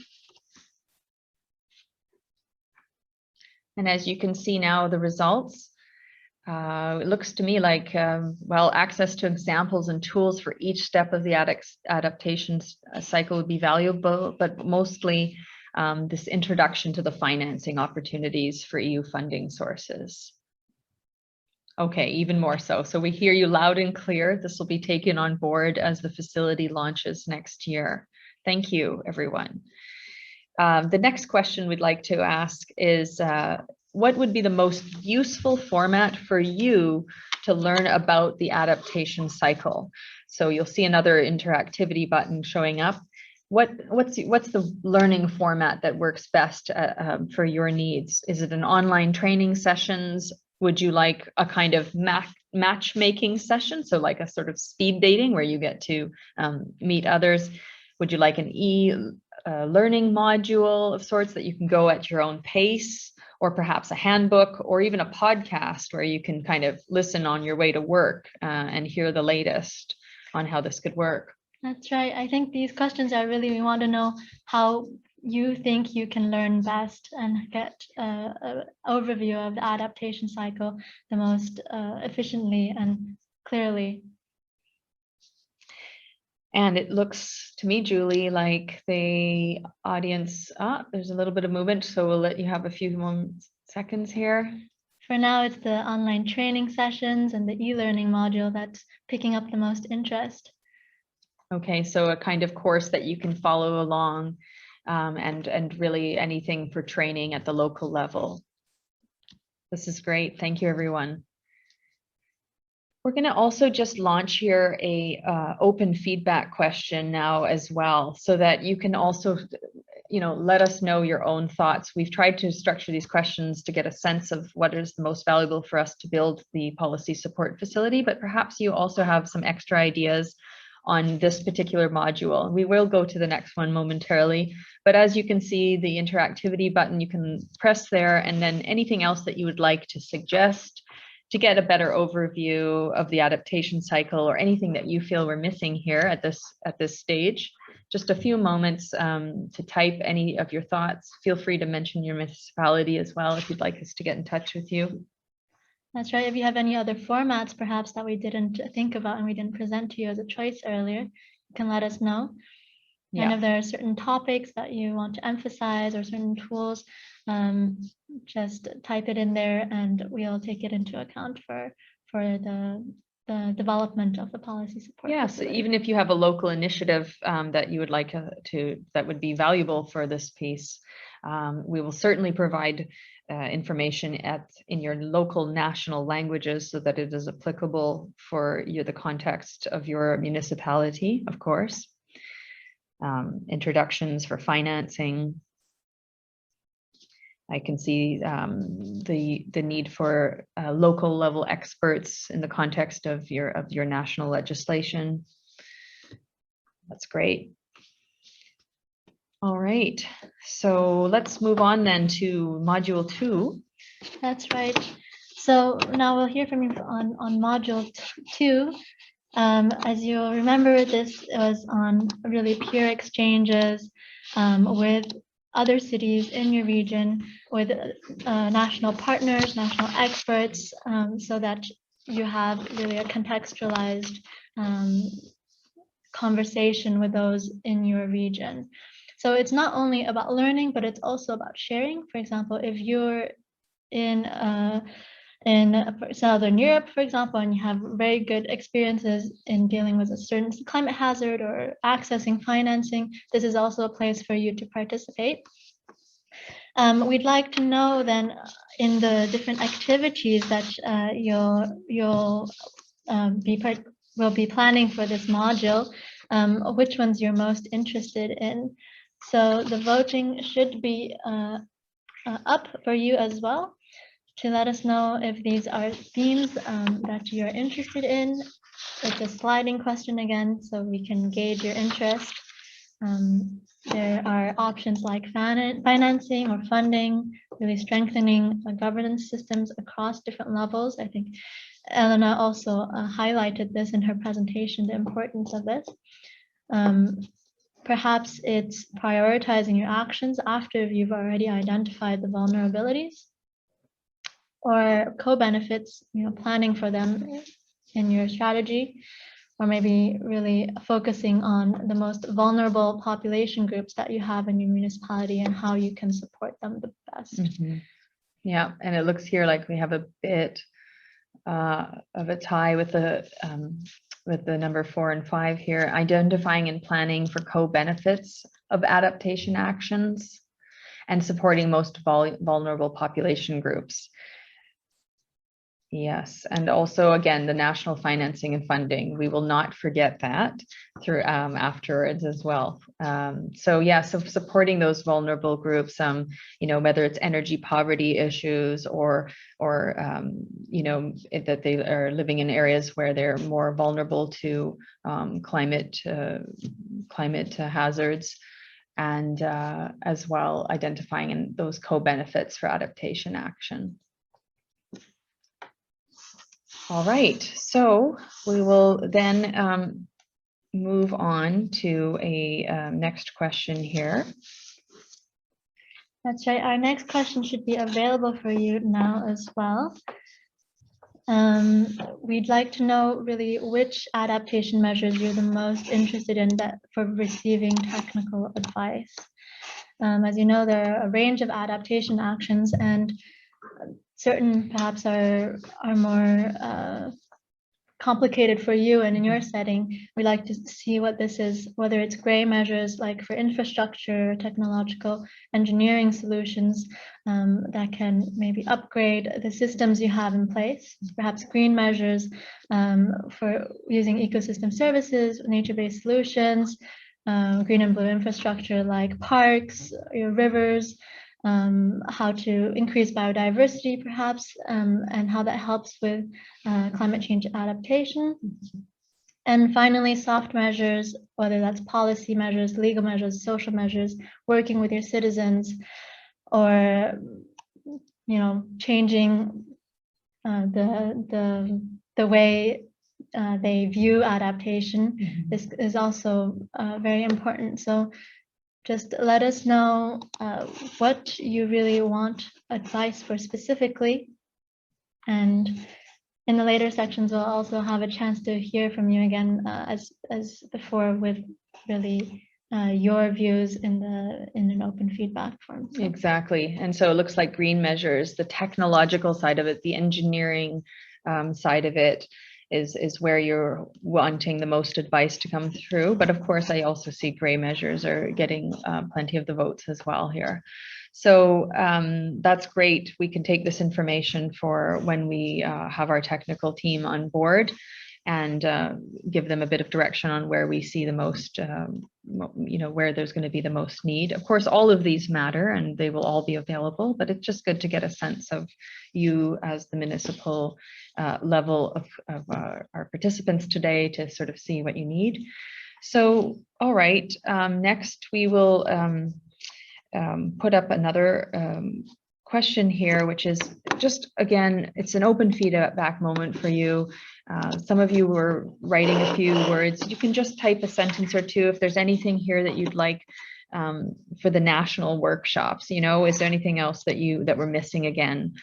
And as you can see now, the results, it looks to me like, well, access to examples and tools for each step of the adaptation cycle would be valuable, but mostly this introduction to the financing opportunities for EU funding sources. Okay, even more so. So we hear you loud and clear. This will be taken on board as the facility launches next year. Thank you, everyone. The next question we'd like to ask is, what would be the most useful format for you to learn about the adaptation cycle? So you'll see another interactivity button showing up. What's the learning format that works best for your needs? Is it an online training sessions? Would you like a kind of matchmaking session? So like a sort of speed dating where you get to meet others? Would you like an learning module of sorts that you can go at your own pace, or perhaps a handbook, or even a podcast where you can kind of listen on your way to work and hear the latest on how this could work?
That's right. I think these questions are really, we want to know how you think you can learn best and get an overview of the adaptation cycle the most efficiently and clearly.
And it looks to me, Julie, like the audience, there's a little bit of movement, so we'll let you have a few more seconds here.
For now, it's the online training sessions and the e-learning module that's picking up the most interest.
Okay, so a kind of course that you can follow along, and really anything for training at the local level. This is great. Thank you, everyone. We're going to also just launch here a open feedback question now as well, so that you can also, let us know your own thoughts. We've tried to structure these questions to get a sense of what is the most valuable for us to build the policy support facility, but perhaps you also have some extra ideas on this particular module. We will go to the next one momentarily, but as you can see, the interactivity button, you can press there, and then anything else that you would like to suggest to get a better overview of the adaptation cycle, or anything that you feel we're missing here at this stage. Just a few moments to type any of your thoughts. Feel free to mention your municipality as well if you'd like us to get in touch with you.
That's right. If you have any other formats perhaps that we didn't think about and we didn't present to you as a choice earlier, you can let us know. Yeah. And if there are certain topics that you want to emphasize or certain tools, just type it in there and we'll take it into account for the development of the policy support.
Yes, even if you have a local initiative that you would like that would be valuable for this piece, we will certainly provide information in your local national languages so that it is applicable for the context of your municipality, of course. Introductions for financing. I can see the need for local level experts in the context of your national legislation. That's great. All right, so let's move on then to module 2.
That's right. So now we'll hear from you on module 2. As you'll remember, this was on really peer exchanges with other cities in your region, with national partners, national experts, so that you have really a contextualized conversation with those in your region. So it's not only about learning, but it's also about sharing. For example, if you're in Southern Europe, for example, and you have very good experiences in dealing with a certain climate hazard or accessing financing, this is also a place for you to participate. We'd like to know then in the different activities that will be planning for this module, which ones you're most interested in. So the voting should be up for you as well, to let us know if these are themes that you're interested in. It's a sliding question again, so we can gauge your interest. There are options like financing or funding, really strengthening governance systems across different levels. I think Elena also highlighted this in her presentation, the importance of this. Perhaps it's prioritizing your actions after you've already identified the vulnerabilities, or co-benefits, planning for them in your strategy, or maybe really focusing on the most vulnerable population groups that you have in your municipality and how you can support them the best.
Yeah, and it looks here like we have a bit of a tie with the number 4 and 5 here, identifying and planning for co-benefits of adaptation actions and supporting most vulnerable population groups. Yes, and also again, the national financing and funding, we will not forget that through afterwards as well. So yeah, so supporting those vulnerable groups, whether it's energy poverty issues or that they are living in areas where they're more vulnerable to climate hazards, and as well identifying those co-benefits for adaptation action. All right, so we will then move on to a next question here.
That's right, our next question should be available for you now as well. We'd like to know really which adaptation measures you're the most interested in for receiving technical advice. As you know, there are a range of adaptation actions, and certain perhaps are more complicated for you and in your setting. We like to see what this is, whether it's gray measures like for infrastructure, technological engineering solutions that can maybe upgrade the systems you have in place, perhaps green measures for using ecosystem services, nature-based solutions, green and blue infrastructure like parks, your rivers, how to increase biodiversity perhaps, and how that helps with climate change adaptation. And finally, soft measures, whether that's policy measures, legal measures, social measures, working with your citizens, or changing the way they view adaptation. This is also very important. So just let us know what you really want advice for specifically. And in the later sections, we'll also have a chance to hear from you again as before, with really your views in an open feedback form. So.
Exactly. And so it looks like green measures, the technological side of it, the engineering side of it, is where you're wanting the most advice to come through. But of course, I also see gray measures are getting plenty of the votes as well here. So that's great. We can take this information for when we have our technical team on board, and give them a bit of direction on where we see the most, where there's going to be the most need. Of course, all of these matter and they will all be available, but it's just good to get a sense of you as the municipal level of our participants today to sort of see what you need. So, all right, next we will put up another question here, which is just, again, it's an open feedback moment for you. Some of you were writing a few words. You can just type a sentence or two if there's anything here that you'd like for the national workshops? You know, is there anything else that we're missing again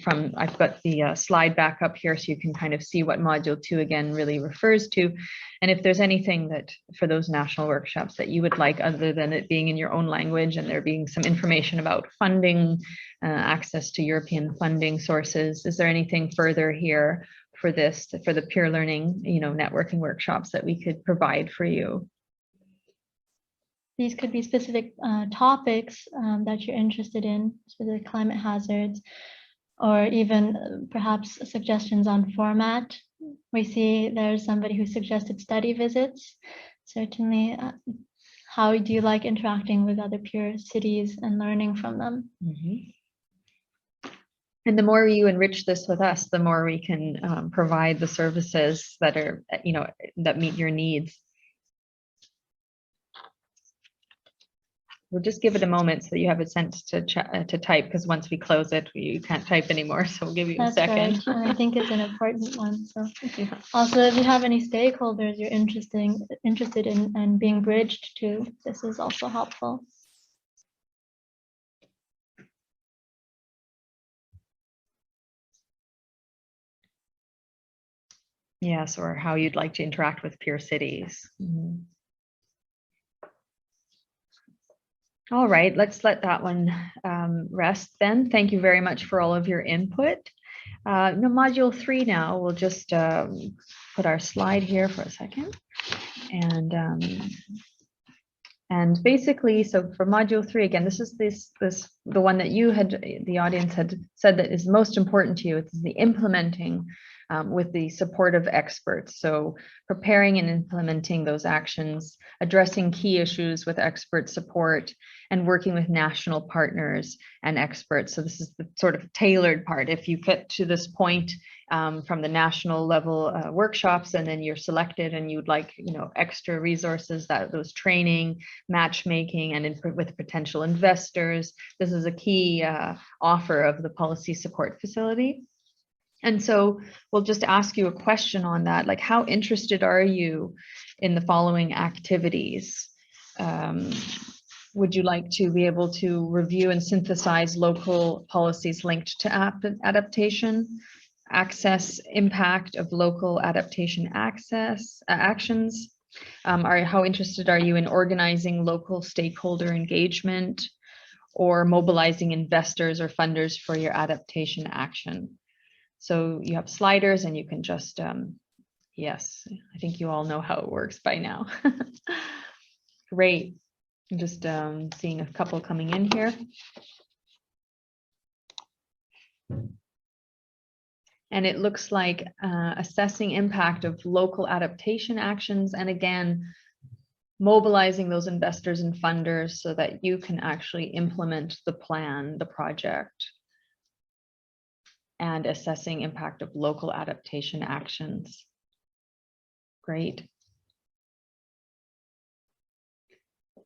from, I've got the slide back up here so you can kind of see what module 2 again really refers to. And if there's anything that for those national workshops that you would like, other than it being in your own language and there being some information about funding, access to European funding sources, is there anything further here for this, for the peer learning, you know, networking workshops that we could provide for you?
These could be specific topics that you're interested in, specific climate hazards, or even perhaps suggestions on format. We see there's somebody who suggested study visits. Certainly, how do you like interacting with other peer cities and learning from them?
Mm-hmm. And the more you enrich this with us, the more we can provide the services that are, you know, that meet your needs. We'll just give it a moment so that you have a sense to type, because once we close it, you can't type anymore. So we'll give you a second.
Right. And I think it's an important one. So
Yeah.
also, if you have any stakeholders you're interested in and being bridged to, this is also helpful.
Yes, or how you'd like to interact with peer cities. Mm-hmm. All right, let's let that one rest then. Thank you very much for all of your input. Now, module 3 now, we'll just put our slide here for a second. And basically, so for module 3, again, this is the one that you had, the audience had said that is most important to you. It's the implementing with the support of experts. So preparing and implementing those actions, addressing key issues with expert support, and working with national partners and experts. So this is the sort of tailored part. If you get to this point from the national level workshops, and then you're selected and you'd like, you know, extra resources, that those training, matchmaking, and with potential investors, this is a key offer of the policy support facility. And so we'll just ask you a question on that, like, how interested are you in the following activities? Would you like to be able to review and synthesize local policies linked to adaptation, access impact of local adaptation actions? How interested are you in organizing local stakeholder engagement, or mobilizing investors or funders for your adaptation action? So you have sliders and you can just, yes, I think you all know how it works by now. Great. I'm just seeing a couple coming in here. And it looks like assessing impact of local adaptation actions, and again, mobilizing those investors and funders so that you can actually implement the plan, the project, and assessing impact of local adaptation actions. Great.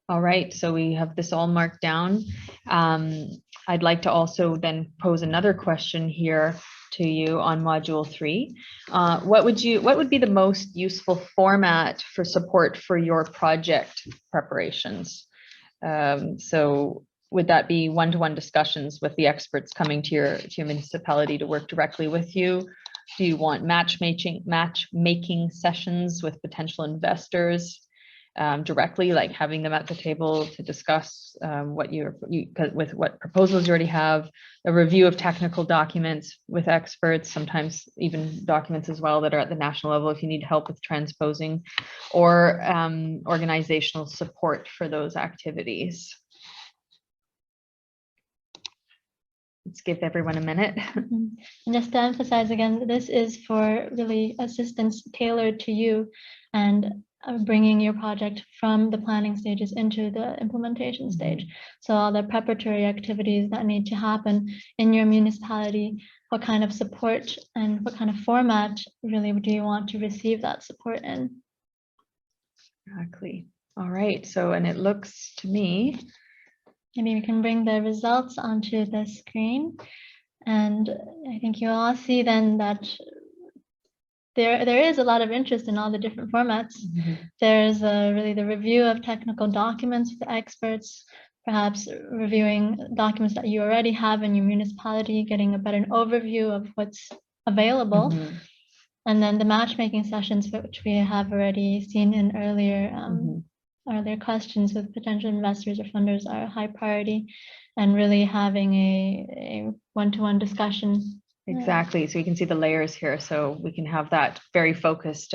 All right, so we have this all marked down. I'd like to also then pose another question here to you on module 3. What would be the most useful format for support for your project preparations? So would that be one-to-one discussions with the experts coming to your municipality to work directly with you? Do you want matchmaking sessions with potential investors directly, like having them at the table to discuss with what proposals you already have, a review of technical documents with experts, sometimes even documents as well that are at the national level if you need help with transposing, or organizational support for those activities? Let's give everyone a minute.
And just to emphasize again, this is for really assistance tailored to you and bringing your project from the planning stages into the implementation stage. So all the preparatory activities that need to happen in your municipality, what kind of support and what kind of format really do you want to receive that support in?
Exactly. All right. So, and it looks to me,
maybe we can bring the results onto the screen. And I think you all see then that there is a lot of interest in all the different formats. There's really the review of technical documents with the experts, perhaps reviewing documents that you already have in your municipality, getting a better overview of what's available. And then the matchmaking sessions, which we have already seen in earlier questions with potential investors or funders, are a high priority, and really having a one-to-one discussion.
Exactly. So you can see the layers here. So we can have that very focused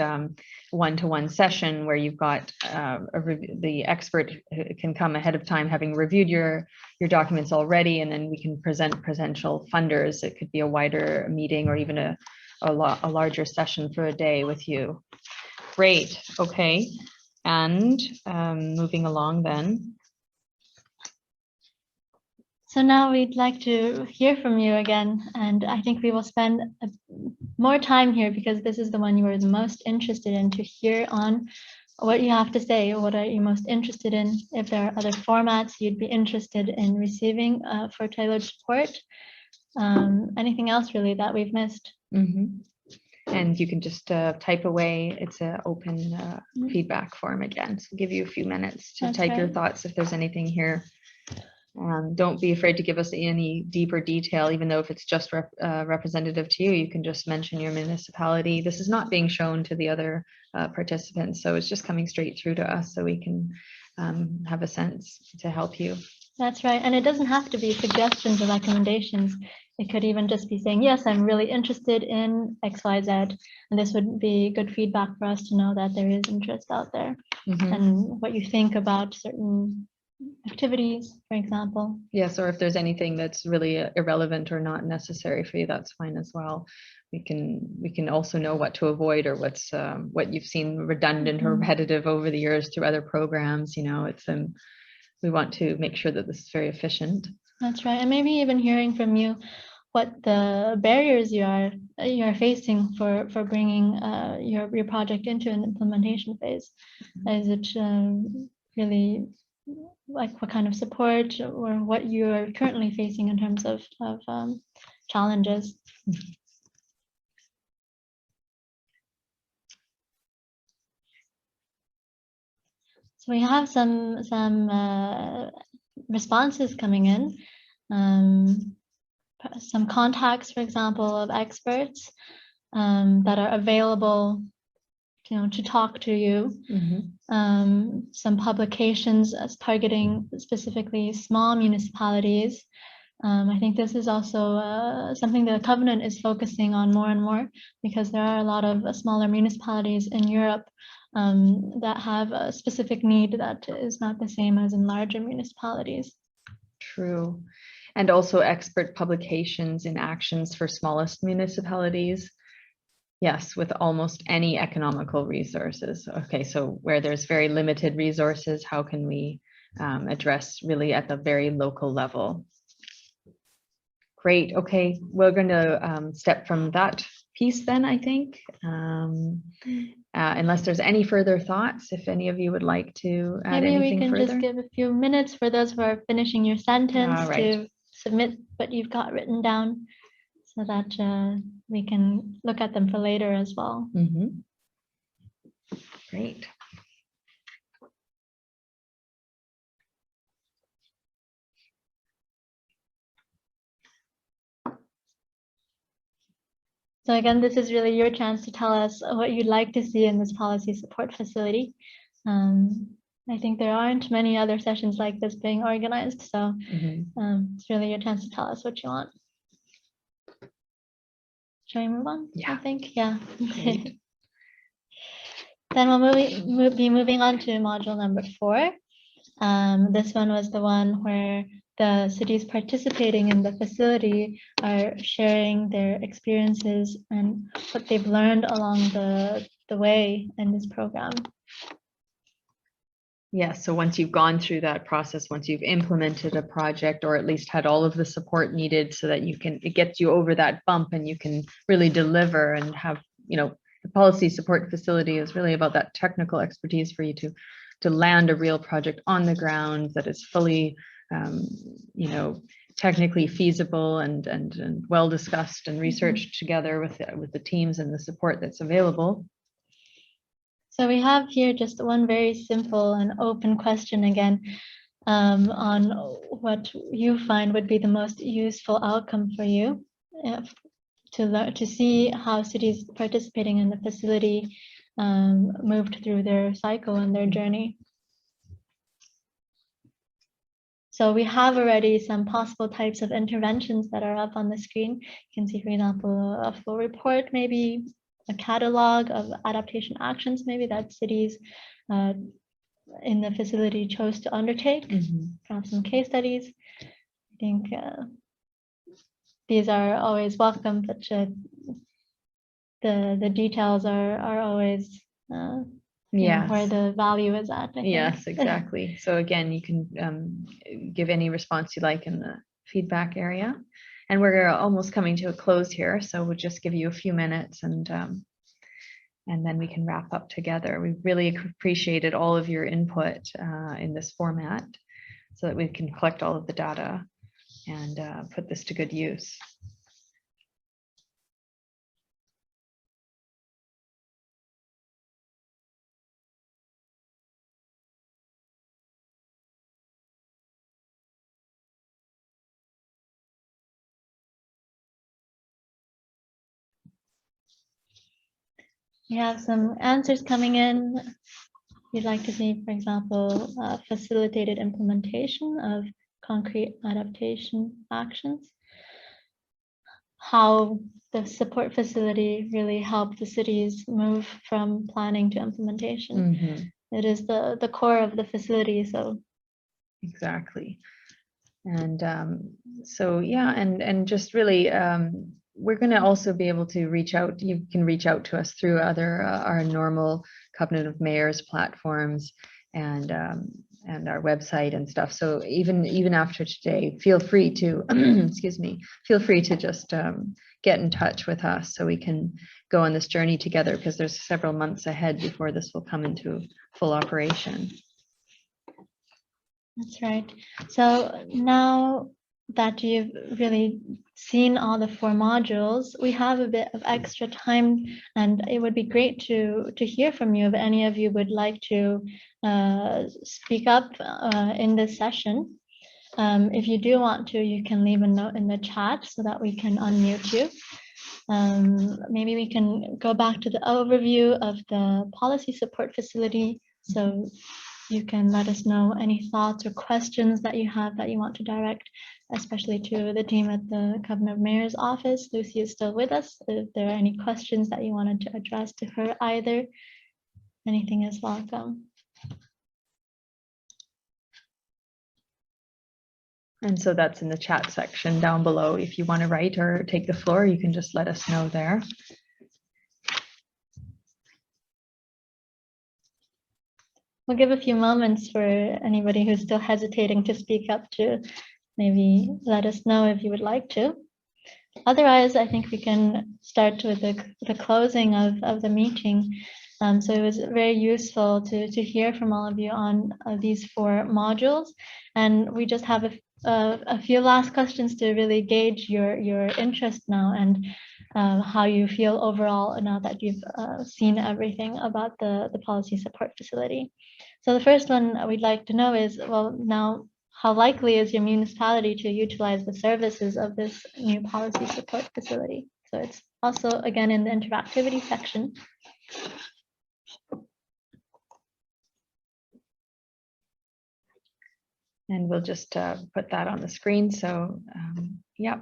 one-to-one session where you've got the expert can come ahead of time, having reviewed your documents already, and then we can present potential funders. It could be a wider meeting or even a larger session for a day with you. Great. Okay. And moving along then.
So now we'd like to hear from you again, and I think we will spend more time here because this is the one you are the most interested in, to hear on what you have to say. What are you most interested in? If there are other formats you'd be interested in receiving for tailored support, anything else really that we've missed.
And you can just type away. It's an open feedback form again. So we'll give you a few minutes to type your thoughts if there's anything here. Don't be afraid to give us any deeper detail, even though if it's just representative to you, you can just mention your municipality. This is not being shown to the other participants, so it's just coming straight through to us so we can have a sense to help you.
That's right. And it doesn't have to be suggestions or recommendations. It could even just be saying, yes, I'm really interested in XYZ. And this would be good feedback for us to know that there is interest out there and what you think about certain activities, for example.
Yes, or if there's anything that's really irrelevant or not necessary for you, that's fine as well. We can also know what to avoid, or what's what you've seen redundant or repetitive over the years through other programs. You know, it's we want to make sure that this is very efficient. That's
right. And maybe even hearing from you what the barriers you are facing for bringing your project into an implementation phase. Is it really like what kind of support or what you're currently facing in terms of challenges? So we have some responses coming in, some contacts, for example, of experts that are available, to talk to you. Some publications as targeting specifically small municipalities. I think this is also something that the Covenant is focusing on more and more, because there are a lot of smaller municipalities in Europe that have a specific need that is not the same as in larger municipalities.
True. And also expert publications in actions for smallest municipalities. Yes, with almost any economical resources. Okay, so where there's very limited resources, how can we address really at the very local level? Great. Okay, we're going to step from that piece then, I think. Unless there's any further thoughts, if any of you would like to add anything further.
Maybe we can just give a few minutes for those who are finishing your sentence to submit what you've got written down, so that we can look at them for later as well.
Great.
So again, this is really your chance to tell us what you'd like to see in this policy support facility. I think there aren't many other sessions like this being organized, so it's really your chance to tell us what you want. Shall we move on?
Yeah.
I think, yeah. Okay. Then we'll be moving on to module number 4. This one was the one where the cities participating in the facility are sharing their experiences and what they've learned along the way in this program.
Yeah, so once you've gone through that process, once you've implemented a project, or at least had all of the support needed so that it gets you over that bump and you can really deliver and have, the policy support facility is really about that technical expertise for you to land a real project on the ground that is fully, technically feasible and well discussed and researched together with the teams and the support that's available.
So we have here just one very simple and open question again, on what you find would be the most useful outcome for you, to see how cities participating in the facility moved through their cycle and their journey. So we have already some possible types of interventions that are up on the screen. You can see, for example, a full report, maybe a catalog of adaptation actions, maybe that cities in the facility chose to undertake, perhaps some case studies. I think these are always welcome, but the details are always where the value is at. I think.
Yes, exactly. So again, you can give any response you like in the feedback area. And we're almost coming to a close here, so we'll just give you a few minutes and then we can wrap up together. We really appreciated all of your input in this format so that we can collect all of the data and put this to good use.
We have some answers coming in. We'd like to see, for example, facilitated implementation of concrete adaptation actions. How the support facility really helped the cities move from planning to implementation. It is the core of the facility, so.
Exactly. And so, yeah, and just really, we're going to also be able to reach out. You can reach out to us through other our normal Covenant of Mayors platforms and our website and stuff. So even after today, feel free to excuse me, feel free to just get in touch with us so we can go on this journey together, because there's several months ahead before this will come into full operation.
That's right. So now that you've really seen all the 4 modules, we have a bit of extra time, and it would be great to hear from you if any of you would like to speak up in this session. If you do want to, you can leave a note in the chat so that we can unmute you. Maybe we can go back to the overview of the policy support facility. So you can let us know any thoughts or questions that you have that you want to direct, especially to the team at the Covenant of Mayors office. Lucy is still with us. If there are any questions that you wanted to address to her either, anything is welcome.
And so that's in the chat section down below. If you want to write or take the floor, you can just let us know there.
We'll give a few moments for anybody who's still hesitating to speak up to maybe let us know if you would like to. Otherwise, I think we can start with the closing of the meeting. So it was very useful to hear from all of you on these 4 modules. And we just have a few last questions to really gauge your interest now and how you feel overall now that you've seen everything about the policy support facility. So the first one we'd like to know is, well, now, how likely is your municipality to utilize the services of this new policy support facility? So it's also, again, in the interactivity section.
And we'll just put that on the screen. So, yeah.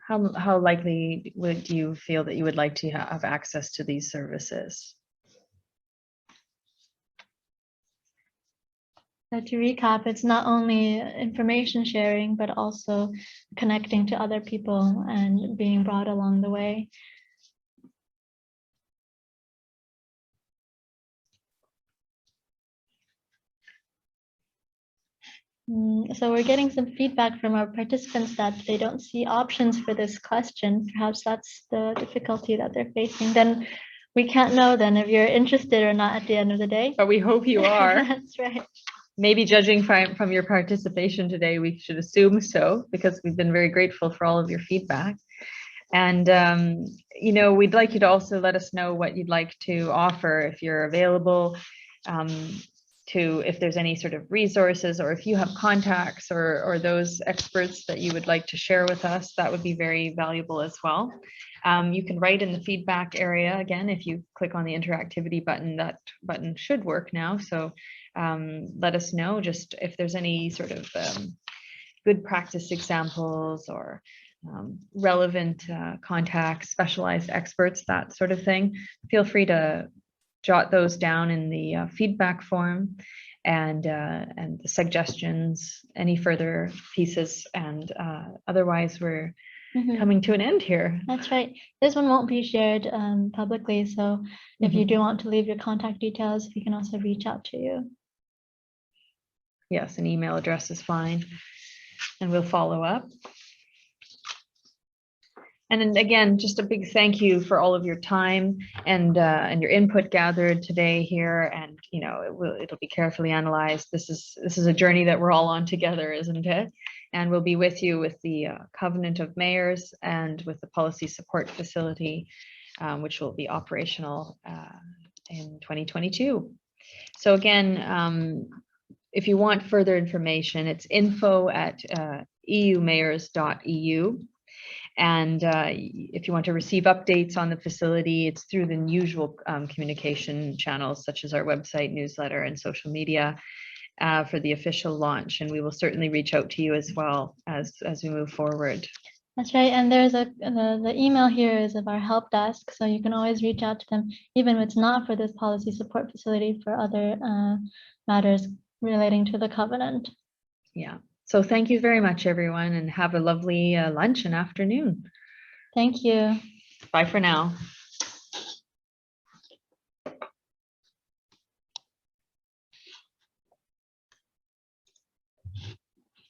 How likely do you feel that you would like to have access to these services?
So to recap, it's not only information sharing, but also connecting to other people and being brought along the way. So we're getting some feedback from our participants that they don't see options for this question. Perhaps that's the difficulty that they're facing. Then we can't know then if you're interested or not at the end of the day.
But we hope you are.
That's right.
maybe judging from your participation today, we should assume so, because we've been very grateful for all of your feedback. And, you know, we'd like you to also let us know what you'd like to offer if you're available, if there's any sort of resources, or if you have contacts or those experts that you would like to share with us, that would be very valuable as well. You can write in the feedback area. Again, if you click on the interactivity button, that button should work now. So let us know just if there's any sort of good practice examples or relevant contacts, specialized experts, that sort of thing. Feel free to jot those down in the feedback form, and the suggestions, any further pieces, and otherwise we're coming to an end here.
That's right. This one won't be shared publicly, so if you do want to leave your contact details, we can also reach out to you.
Yes, an email address is fine, and we'll follow up. And then again, just a big thank you for all of your time and your input gathered today here. And you know, it'll be carefully analyzed. This is a journey that we're all on together, isn't it? And we'll be with you with the Covenant of Mayors and with the Policy Support Facility, which will be operational in 2022. So again, if you want further information, it's info@eumayors.eu. And if you want to receive updates on the facility, it's through the usual communication channels, such as our website, newsletter, and social media for the official launch. And we will certainly reach out to you as well as we move forward.
That's right. And there's the email here is of our help desk. So you can always reach out to them, even if it's not for this policy support facility, for other matters relating to the covenant.
Yeah. So thank you very much, everyone, and have a lovely lunch and afternoon.
Thank you.
Bye for now.